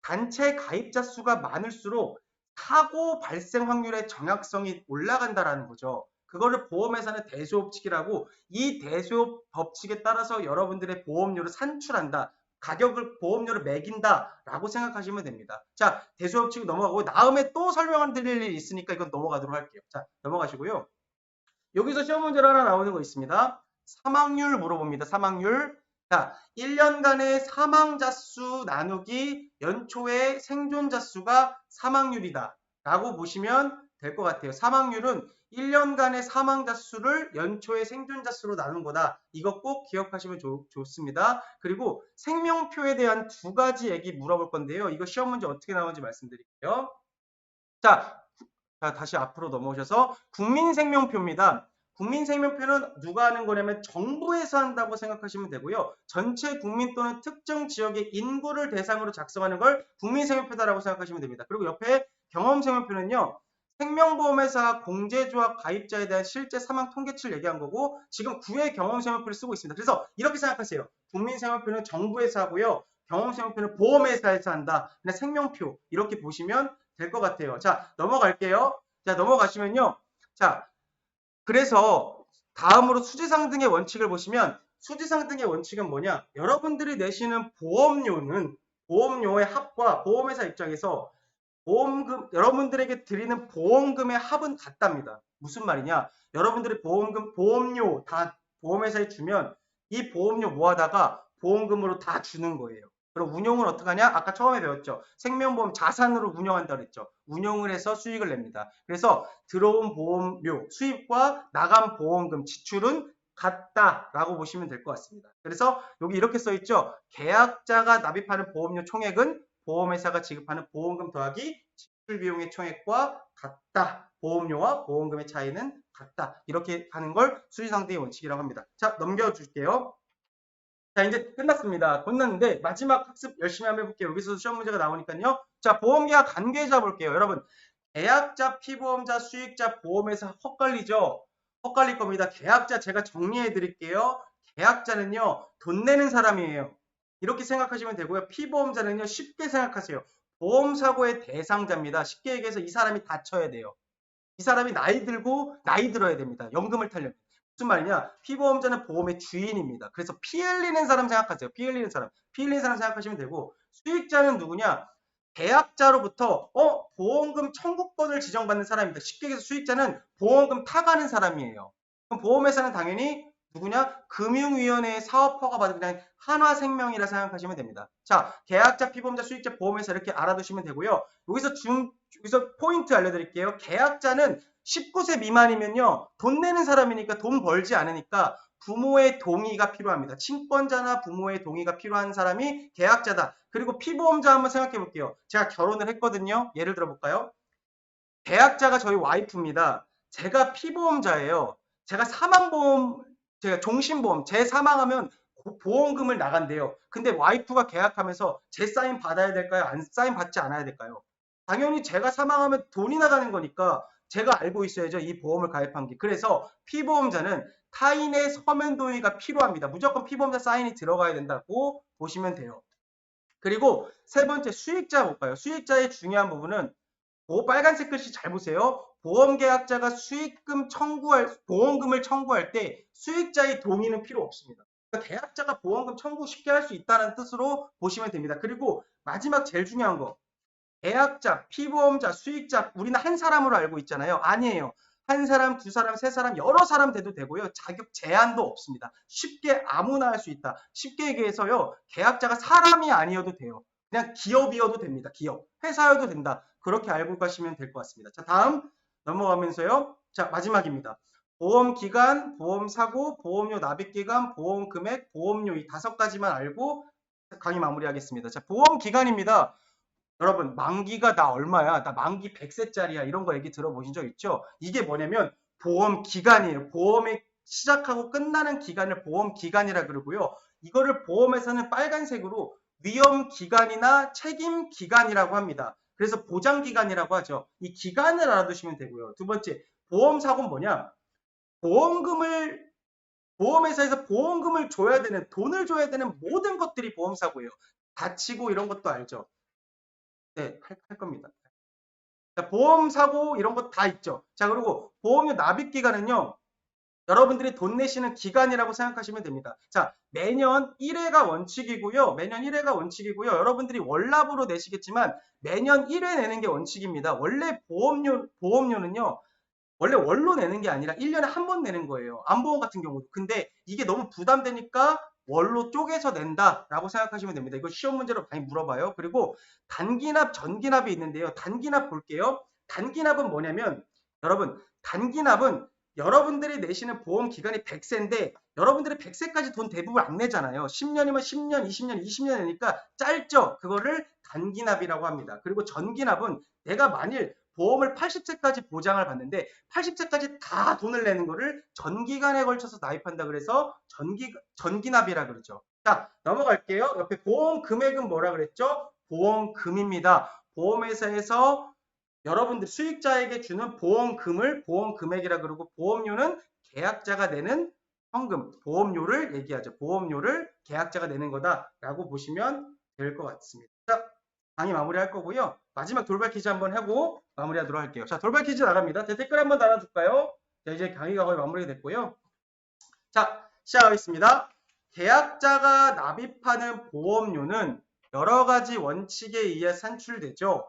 단체 가입자 수가 많을수록 사고 발생 확률의 정확성이 올라간다라는 거죠. 그거를 보험회사는 대수협칙이라고 이 대수협칙에 따라서 여러분들의 보험료를 산출한다. 가격을 보험료를 매긴다라고 생각하시면 됩니다. 자, 대수협칙 넘어가고 다음에 또 설명을 드릴 일이 있으니까 이건 넘어가도록 할게요. 자, 넘어가시고요. 여기서 시험 문제로 하나 나오는 거 있습니다. 사망률 물어봅니다. 사망률. 자, 1년간의 사망자 수 나누기 연초의 생존자 수가 사망률이다. 라고 보시면 될 것 같아요. 사망률은 1년간의 사망자 수를 연초의 생존자 수로 나눈 거다. 이거 꼭 기억하시면 좋습니다. 그리고 생명표에 대한 두 가지 얘기 물어볼 건데요. 이거 시험 문제 어떻게 나오는지 말씀드릴게요. 자, 다시 앞으로 넘어오셔서 국민생명표입니다. 국민생명표는 누가 하는 거냐면 정부에서 한다고 생각하시면 되고요. 전체 국민 또는 특정 지역의 인구를 대상으로 작성하는 걸 국민생명표다라고 생각하시면 됩니다. 그리고 옆에 경험생명표는요. 생명보험회사 공제조합 가입자에 대한 실제 사망 통계치를 얘기한 거고 지금 9회 경험생명표를 쓰고 있습니다. 그래서 이렇게 생각하세요. 국민생명표는 정부에서 하고요. 경험생명표는 보험회사에서 한다. 그냥 생명표 이렇게 보시면 될 것 같아요. 자, 넘어갈게요. 자, 넘어가시면요. 자, 그래서 다음으로 수지상등의 원칙을 보시면 수지상등의 원칙은 뭐냐? 여러분들이 내시는 보험료의 합과 보험회사 입장에서 여러분들에게 드리는 보험금의 합은 같답니다. 무슨 말이냐? 여러분들이 보험료 다 보험회사에 주면 이 보험료 모아다가 보험금으로 다 주는 거예요. 그럼 운용은 어떻게 하냐? 아까 처음에 배웠죠. 생명보험 자산으로 운영한다 그랬죠. 운용을 해서 수익을 냅니다. 그래서 들어온 보험료 수입과 나간 보험금 지출은 같다라고 보시면 될 것 같습니다. 그래서 여기 이렇게 써 있죠. 계약자가 납입하는 보험료 총액은 보험회사가 지급하는 보험금 더하기 지출 비용의 총액과 같다. 보험료와 보험금의 차이는 같다. 이렇게 하는 걸 수지상등의 원칙이라고 합니다. 자, 넘겨줄게요. 자, 이제 끝났습니다. 끝났는데 마지막 학습 열심히 한번 해볼게요. 여기서 시험 문제가 나오니까요. 자, 보험계약 관계자 볼게요. 여러분, 계약자, 피보험자, 수익자, 보험회사 헛갈리죠? 헛갈릴 겁니다. 계약자 제가 정리해 드릴게요. 계약자는요. 돈 내는 사람이에요. 이렇게 생각하시면 되고요. 피보험자는요. 쉽게 생각하세요. 보험사고의 대상자입니다. 쉽게 얘기해서 이 사람이 다쳐야 돼요. 이 사람이 나이 들어야 됩니다. 연금을 타려면. 무슨 말이냐? 피보험자는 보험의 주인입니다. 그래서 피 흘리는 사람 생각하세요. 피 흘리는 사람 생각하시면 되고 수익자는 누구냐? 계약자로부터 보험금 청구권을 지정받는 사람입니다. 쉽게 얘기해서 수익자는 보험금 타가는 사람이에요. 그럼 보험회사는 당연히 누구냐? 금융위원회의 사업허가 받은 그냥 한화생명이라 생각하시면 됩니다. 자, 계약자, 피보험자, 수익자, 보험회사 이렇게 알아두시면 되고요. 여기서 포인트 알려드릴게요. 계약자는 19세 미만이면요. 돈 내는 사람이니까 돈 벌지 않으니까 부모의 동의가 필요합니다. 친권자나 부모의 동의가 필요한 사람이 계약자다. 그리고 피보험자 한번 생각해 볼게요. 제가 결혼을 했거든요. 예를 들어 볼까요? 계약자가 저희 와이프입니다. 제가 피보험자예요. 제가 제가 종신보험, 제 사망하면 보험금을 나간대요. 근데 와이프가 계약하면서 제 사인 받아야 될까요? 사인 받지 않아야 될까요? 당연히 제가 사망하면 돈이 나가는 거니까 제가 알고 있어야죠. 이 보험을 가입한 게. 그래서 피보험자는 타인의 서면 동의가 필요합니다. 무조건 피보험자 사인이 들어가야 된다고 보시면 돼요. 그리고 세 번째 수익자 볼까요? 수익자의 중요한 부분은 빨간색 글씨 잘 보세요. 보험계약자가 보험금을 청구할 때 수익자의 동의는 필요 없습니다. 그러니까 계약자가 보험금 청구 쉽게 할 수 있다는 뜻으로 보시면 됩니다. 그리고 마지막 제일 중요한 거. 계약자, 피보험자, 수익자, 우리는 한 사람으로 알고 있잖아요. 아니에요. 한 사람, 두 사람, 세 사람, 여러 사람 돼도 되고요. 자격 제한도 없습니다. 쉽게 아무나 할 수 있다. 쉽게 얘기해서요. 계약자가 사람이 아니어도 돼요. 그냥 기업이어도 됩니다. 기업. 회사여도 된다. 그렇게 알고 가시면 될 것 같습니다. 자, 다음 넘어가면서요. 자, 마지막입니다. 보험기간, 보험사고, 보험료 납입기간, 보험금액, 보험료 이 5가지만 알고 강의 마무리하겠습니다. 자, 보험기간입니다. 여러분 만기가 나 얼마야? 나 만기 100세짜리야. 이런 거 얘기 들어보신 적 있죠? 이게 뭐냐면 보험 기간이에요. 보험이 시작하고 끝나는 기간을 보험 기간이라 그러고요. 이거를 보험에서는 빨간색으로 위험 기간이나 책임 기간이라고 합니다. 그래서 보장 기간이라고 하죠. 이 기간을 알아두시면 되고요. 두 번째, 보험 사고는 뭐냐? 보험회사에서 보험금을 줘야 되는, 돈을 줘야 되는 모든 것들이 보험 사고예요. 다치고 이런 것도 알죠? 네, 할 겁니다. 자, 보험 사고 이런 거 다 있죠. 자, 그리고 보험료 납입 기간은요. 여러분들이 돈 내시는 기간이라고 생각하시면 됩니다. 자, 매년 1회가 원칙이고요. 매년 1회가 원칙이고요. 여러분들이 월납으로 내시겠지만 매년 1회 내는 게 원칙입니다. 원래 보험료는요. 원래 월로 내는 게 아니라 1년에 한 번 내는 거예요. 암보험 같은 경우도. 근데 이게 너무 부담되니까 월로 쪼개서 낸다라고 생각하시면 됩니다. 이거 시험 문제로 많이 물어봐요. 그리고 단기납, 전기납이 있는데요. 단기납 볼게요. 단기납은 뭐냐면 여러분, 단기납은 여러분들이 내시는 보험 기간이 100세인데 여러분들이 100세까지 돈 대부분 안 내잖아요. 10년이면 10년, 20년, 20년 내니까 짧죠. 그거를 단기납이라고 합니다. 그리고 전기납은 내가 만일 보험을 80세까지 보장을 받는데 80세까지 다 돈을 내는 거를 전기간에 걸쳐서 납입한다 그래서 전기납이라 그러죠. 자, 넘어갈게요. 옆에 보험 금액은 뭐라 그랬죠? 보험금입니다. 보험회사에서 여러분들 수익자에게 주는 보험금을 보험금액이라 그러고 보험료는 계약자가 내는 현금, 보험료를 얘기하죠. 보험료를 계약자가 내는 거다라고 보시면 될 것 같습니다. 자, 강의 마무리할 거고요. 마지막 돌발 퀴즈 한번 하고 마무리하도록 할게요. 자, 돌발 퀴즈 나갑니다. 댓글 한번 달아줄까요? 자, 이제 강의가 거의 마무리가 됐고요. 자, 시작하겠습니다. 계약자가 납입하는 보험료는 여러 가지 원칙에 의해 산출되죠.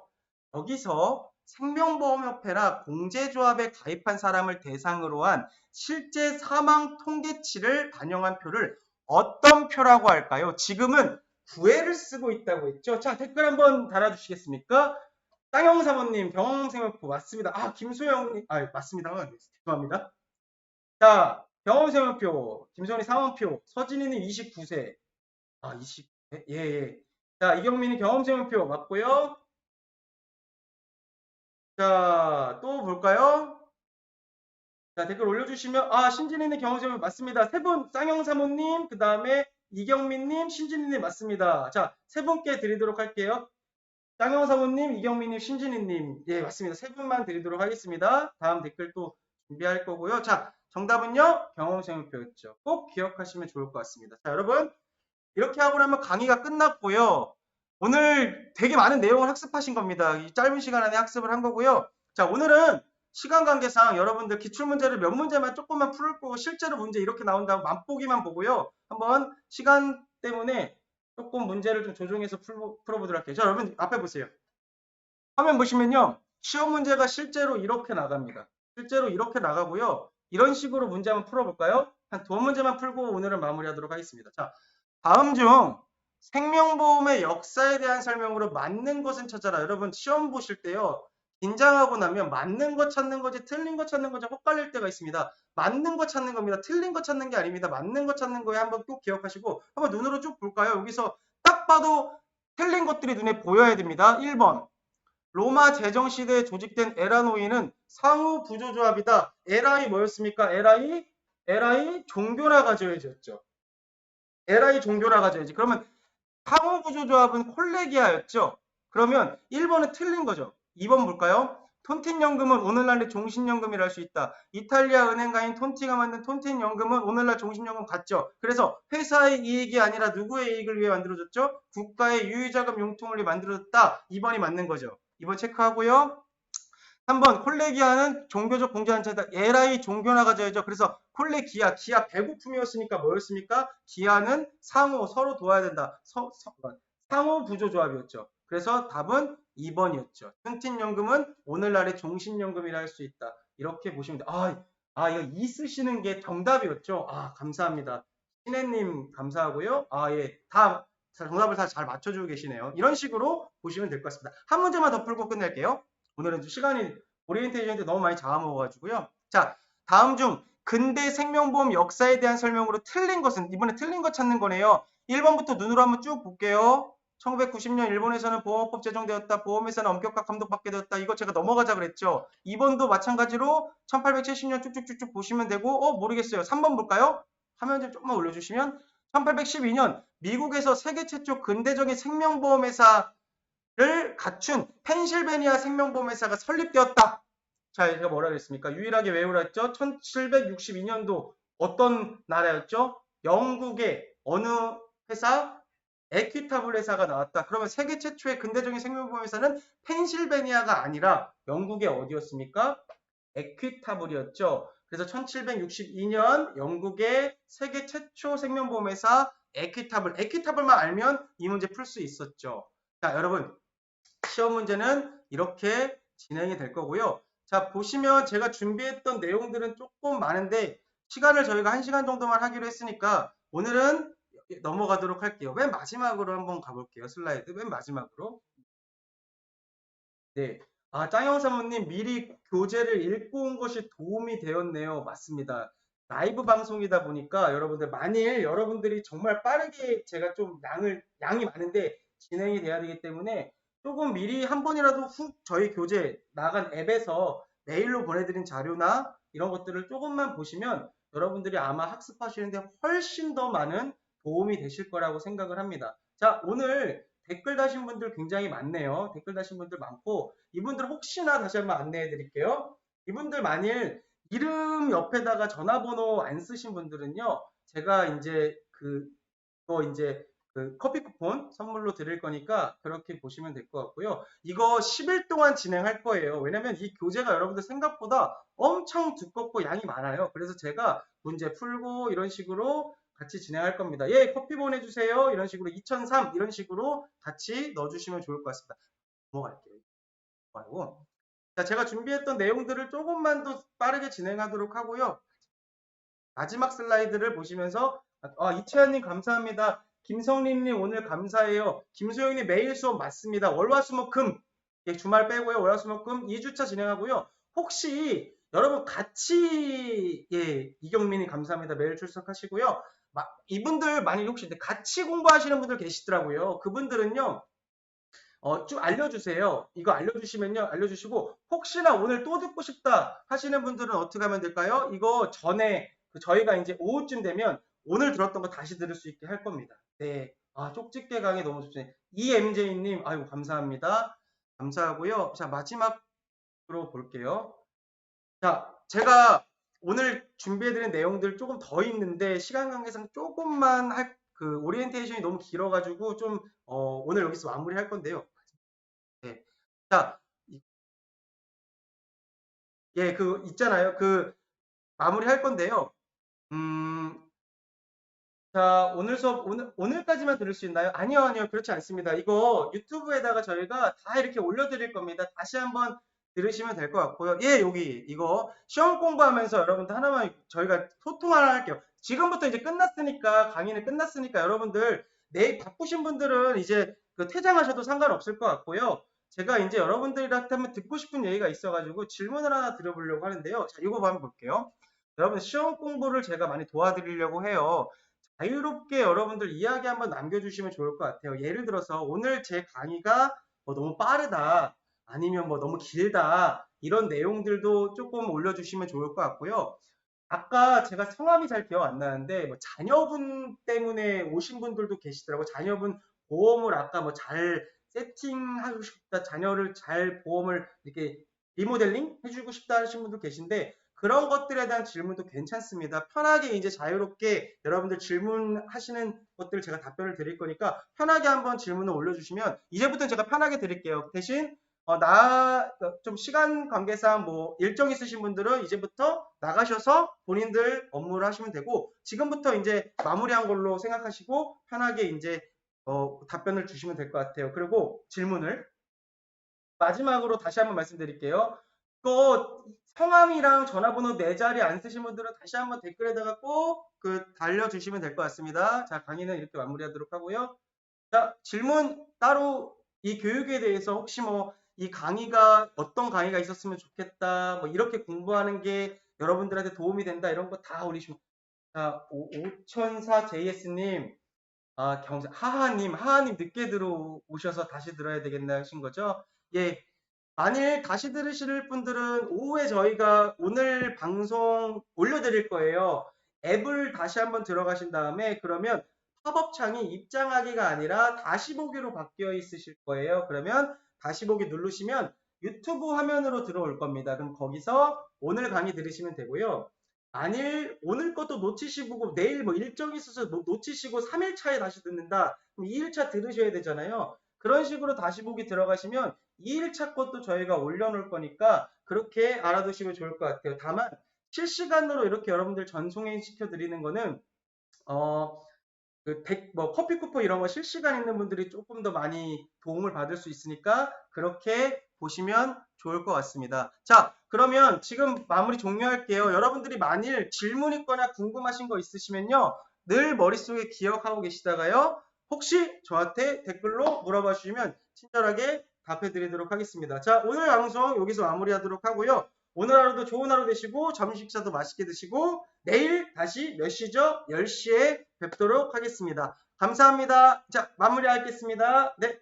여기서 생명보험협회나 공제조합에 가입한 사람을 대상으로 한 실제 사망 통계치를 반영한 표를 어떤 표라고 할까요? 지금은 구애를 쓰고 있다고 했죠. 자, 댓글 한번 달아주시겠습니까? 땅영사모님, 경험생명표 맞습니다. 아, 김소영님, 아, 맞습니다. 죄송합니다. 자, 경험생명표, 김소영님 사망표, 서진이님 29세. 아, 29세? 예, 예. 자, 이경민이 경험생명표 맞고요. 자, 또 볼까요? 자, 댓글 올려주시면, 아, 신진이님 경험생명 맞습니다. 세 분, 쌍영사모님, 그 다음에 이경민님, 신진이님 맞습니다. 자, 세 분께 드리도록 할게요. 쌍영사모님, 이경민님, 신진이님. 예, 맞습니다. 세 분만 드리도록 하겠습니다. 다음 댓글 또 준비할 거고요. 자, 정답은요, 경험생명표였죠. 꼭 기억하시면 좋을 것 같습니다. 자, 여러분, 이렇게 하고 나면 강의가 끝났고요. 오늘 되게 많은 내용을 학습하신 겁니다. 이 짧은 시간 안에 학습을 한 거고요. 자, 오늘은 시간 관계상 여러분들 기출문제를 몇 문제만 조금만 풀을 거고 실제로 문제 이렇게 나온다고 맛보기만 보고요. 한번 시간 때문에 조금 문제를 좀 조정해서 풀어보도록 할게요. 자, 여러분 앞에 보세요. 화면 보시면요. 시험 문제가 실제로 이렇게 나갑니다. 실제로 이렇게 나가고요. 이런 식으로 문제 한번 풀어볼까요? 한 두 문제만 풀고 오늘은 마무리하도록 하겠습니다. 자, 다음 중 생명보험의 역사에 대한 설명으로 맞는 것은 찾아라. 여러분 시험 보실 때요. 긴장하고 나면 맞는 거 찾는 거지 틀린 거 찾는 거지 헷갈릴 때가 있습니다. 맞는 거 찾는 겁니다. 틀린 거 찾는 게 아닙니다. 맞는 거 찾는 거에 한번 꼭 기억하시고 한번 눈으로 쭉 볼까요? 여기서 딱 봐도 틀린 것들이 눈에 보여야 됩니다. 1번 로마 제정시대에 조직된 에라노이는 상호 부조조합이다. LI 뭐였습니까? LI 종교나 가져야지였죠. LI 종교나 가져야지. 그러면 상호 부조조합은 콜레기아였죠. 그러면 1번은 틀린 거죠. 2번 볼까요? 톤틴연금은 오늘날의 종신연금이라 할 수 있다. 이탈리아 은행가인 톤티가 만든 톤틴연금은 오늘날 종신연금 같죠. 그래서 회사의 이익이 아니라 누구의 이익을 위해 만들어졌죠? 국가의 유유자금 용통을 위해 만들어졌다. 2번이 맞는 거죠. 2번 체크하고요. 3번 콜레기아는 종교적 공제단체다. 에라이 종교나 가져야죠. 그래서 콜레기아, 기아 배고픔이었으니까 뭐였습니까? 기아는 상호, 서로 도와야 된다. 상호 부조조합이었죠. 그래서 답은 2번이었죠. 튼틴연금은 오늘날의 종신연금이라 할 수 있다. 이렇게 보시면 돼요. 이거 이 쓰시는 게 정답이었죠. 감사합니다. 신혜님 감사하고요. 예. 다 정답을 다 잘 맞춰주고 계시네요. 이런 식으로 보시면 될 것 같습니다. 한 문제만 더 풀고 끝낼게요. 오늘은 시간이 오리엔테이션인데 너무 많이 잡아먹어가지고요. 자, 다음 중 근대 생명보험 역사에 대한 설명으로 틀린 것은, 이번에 틀린 거 찾는 거네요. 1번부터 눈으로 한번 쭉 볼게요. 1990년 일본에서는 보험법 제정되었다. 보험회사는 엄격한 감독받게 되었다. 이거 제가 넘어가자 그랬죠. 2번도 마찬가지로 1870년 쭉쭉쭉쭉 보시면 되고, 모르겠어요. 3번 볼까요? 화면 좀 조금만 올려주시면 1812년 미국에서 세계 최초 근대적인 생명보험회사 를 갖춘 펜실베니아 생명보험회사가 설립되었다. 자, 제가 뭐라 그랬습니까? 유일하게 외우라 했죠? 1762년도 어떤 나라였죠? 영국의 어느 회사? 에퀴타블 회사가 나왔다. 그러면 세계 최초의 근대적인 생명보험회사는 펜실베니아가 아니라 영국의 어디였습니까? 에퀴타블이었죠. 그래서 1762년 영국의 세계 최초 생명보험회사 에퀴타블만 알면 이 문제 풀 수 있었죠. 자, 여러분 시험 문제는 이렇게 진행이 될 거고요. 자, 보시면 제가 준비했던 내용들은 조금 많은데 시간을 저희가 1시간 정도만 하기로 했으니까 오늘은 넘어가도록 할게요. 맨 마지막으로 한번 가볼게요. 슬라이드 맨 마지막으로. 네. 짱영 사모님 미리 교재를 읽고 온 것이 도움이 되었네요. 맞습니다. 라이브 방송이다 보니까 여러분들 만일 여러분들이 정말 빠르게 제가 좀 양이 많은데 진행이 돼야 되기 때문에 조금 미리 한 번이라도 훅 저희 교재 나간 앱에서 메일로 보내드린 자료나 이런 것들을 조금만 보시면 여러분들이 아마 학습하시는데 훨씬 더 많은 도움이 되실 거라고 생각을 합니다. 자, 오늘 댓글 다신 분들 굉장히 많네요. 댓글 다신 분들 많고 이분들 혹시나 다시 한번 안내해 드릴게요. 이분들 만일 이름 옆에다가 전화번호 안 쓰신 분들은요. 제가 이제 그 커피 쿠폰 선물로 드릴 거니까 그렇게 보시면 될 것 같고요. 이거 10일 동안 진행할 거예요. 왜냐면 이 교재가 여러분들 생각보다 엄청 두껍고 양이 많아요. 그래서 제가 문제 풀고 이런 식으로 같이 진행할 겁니다. 예, 커피 보내주세요. 이런 식으로 2003 이런 식으로 같이 넣어주시면 좋을 것 같습니다. 넘어갈게요. 바로. 자, 제가 준비했던 내용들을 조금만 더 빠르게 진행하도록 하고요. 마지막 슬라이드를 보시면서 이채연님 감사합니다. 김성림님 오늘 감사해요. 김소영님 매일 수업 맞습니다. 월화수목금 주말 빼고요. 월화수목금 2주차 진행하고요. 혹시 여러분 같이 이경민님 감사합니다. 매일 출석하시고요. 이분들 만약 혹시 같이 공부하시는 분들 계시더라고요. 그분들은요. 쭉 알려주세요. 이거 알려주시면요. 알려주시고 혹시나 오늘 또 듣고 싶다 하시는 분들은 어떻게 하면 될까요? 이거 전에 저희가 이제 오후쯤 되면 오늘 들었던 거 다시 들을 수 있게 할 겁니다. 네. 쪽집게 강의 너무 좋습니다. EMJ님, 아이고, 감사합니다. 감사하고요. 자, 마지막으로 볼게요. 자, 제가 오늘 준비해드린 내용들 조금 더 있는데 시간 관계상 조금만 오리엔테이션이 너무 길어가지고 좀 오늘 여기서 마무리할 건데요. 네. 자, 있잖아요. 마무리할 건데요. 자, 오늘 수업, 오늘까지만 들을 수 있나요? 아니요. 그렇지 않습니다. 이거 유튜브에다가 저희가 다 이렇게 올려드릴 겁니다. 다시 한번 들으시면 될 것 같고요. 예, 여기, 이거 시험 공부하면서 여러분들 하나만 저희가 소통 하나 할게요. 지금부터 이제 끝났으니까, 강의는 끝났으니까 여러분들, 내일 바쁘신 분들은 이제 퇴장하셔도 상관없을 것 같고요. 제가 이제 여러분들한테 한번 듣고 싶은 얘기가 있어가지고 질문을 하나 드려보려고 하는데요. 자, 이거 한번 볼게요. 여러분, 시험 공부를 제가 많이 도와드리려고 해요. 자유롭게 여러분들 이야기 한번 남겨주시면 좋을 것 같아요. 예를 들어서 오늘 제 강의가 너무 빠르다 아니면 너무 길다 이런 내용들도 조금 올려주시면 좋을 것 같고요. 아까 제가 성함이 잘 기억 안 나는데 자녀분 때문에 오신 분들도 계시더라고요. 자녀분 보험을 아까 잘 세팅하고 싶다. 자녀를 잘 보험을 이렇게 리모델링 해주고 싶다 하시는 분도 계신데 그런 것들에 대한 질문도 괜찮습니다. 편하게 이제 자유롭게 여러분들 질문하시는 것들 제가 답변을 드릴 거니까 편하게 한번 질문을 올려주시면 이제부터는 제가 편하게 드릴게요. 대신 좀 시간 관계상 뭐 일정 있으신 분들은 이제부터 나가셔서 본인들 업무를 하시면 되고 지금부터 이제 마무리한 걸로 생각하시고 편하게 이제 답변을 주시면 될 것 같아요. 그리고 질문을 마지막으로 다시 한번 말씀드릴게요. 성함이랑 전화번호 네 자리 안 쓰신 분들은 다시 한번 댓글에다가 꼭 달려주시면 될 것 같습니다. 자, 강의는 이렇게 마무리하도록 하고요. 자, 질문 따로 이 교육에 대해서 혹시 뭐 이 강의가 어떤 강의가 있었으면 좋겠다, 뭐 이렇게 공부하는 게 여러분들한테 도움이 된다 이런 거 다 올리시면 자, 5004JS님, 하하님 늦게 들어오셔서 다시 들어야 되겠나 하신 거죠? 예. 만일 다시 들으실 분들은 오후에 저희가 오늘 방송 올려드릴 거예요. 앱을 다시 한번 들어가신 다음에 그러면 팝업 창이 입장하기가 아니라 다시 보기로 바뀌어 있으실 거예요. 그러면 다시 보기 누르시면 유튜브 화면으로 들어올 겁니다. 그럼 거기서 오늘 강의 들으시면 되고요. 만일 오늘 것도 놓치시고 내일 뭐 일정이 있어서 놓치시고 3일 차에 다시 듣는다. 그럼 2일차 들으셔야 되잖아요. 그런 식으로 다시 보기 들어가시면 2일차 것도 저희가 올려놓을 거니까 그렇게 알아두시면 좋을 것 같아요. 다만 실시간으로 이렇게 여러분들 전송해 시켜드리는 거는 커피 쿠폰 이런 거 실시간 있는 분들이 조금 더 많이 도움을 받을 수 있으니까 그렇게 보시면 좋을 것 같습니다. 자, 그러면 지금 마무리 종료할게요. 여러분들이 만일 질문 있거나 궁금하신 거 있으시면요. 늘 머릿속에 기억하고 계시다가요. 혹시 저한테 댓글로 물어봐 주시면 친절하게 답해 드리도록 하겠습니다. 자, 오늘 방송 여기서 마무리하도록 하고요. 오늘 하루도 좋은 하루 되시고 점심 식사도 맛있게 드시고 내일 다시 몇 시죠? 10시에 뵙도록 하겠습니다. 감사합니다. 자, 마무리하겠습니다. 네.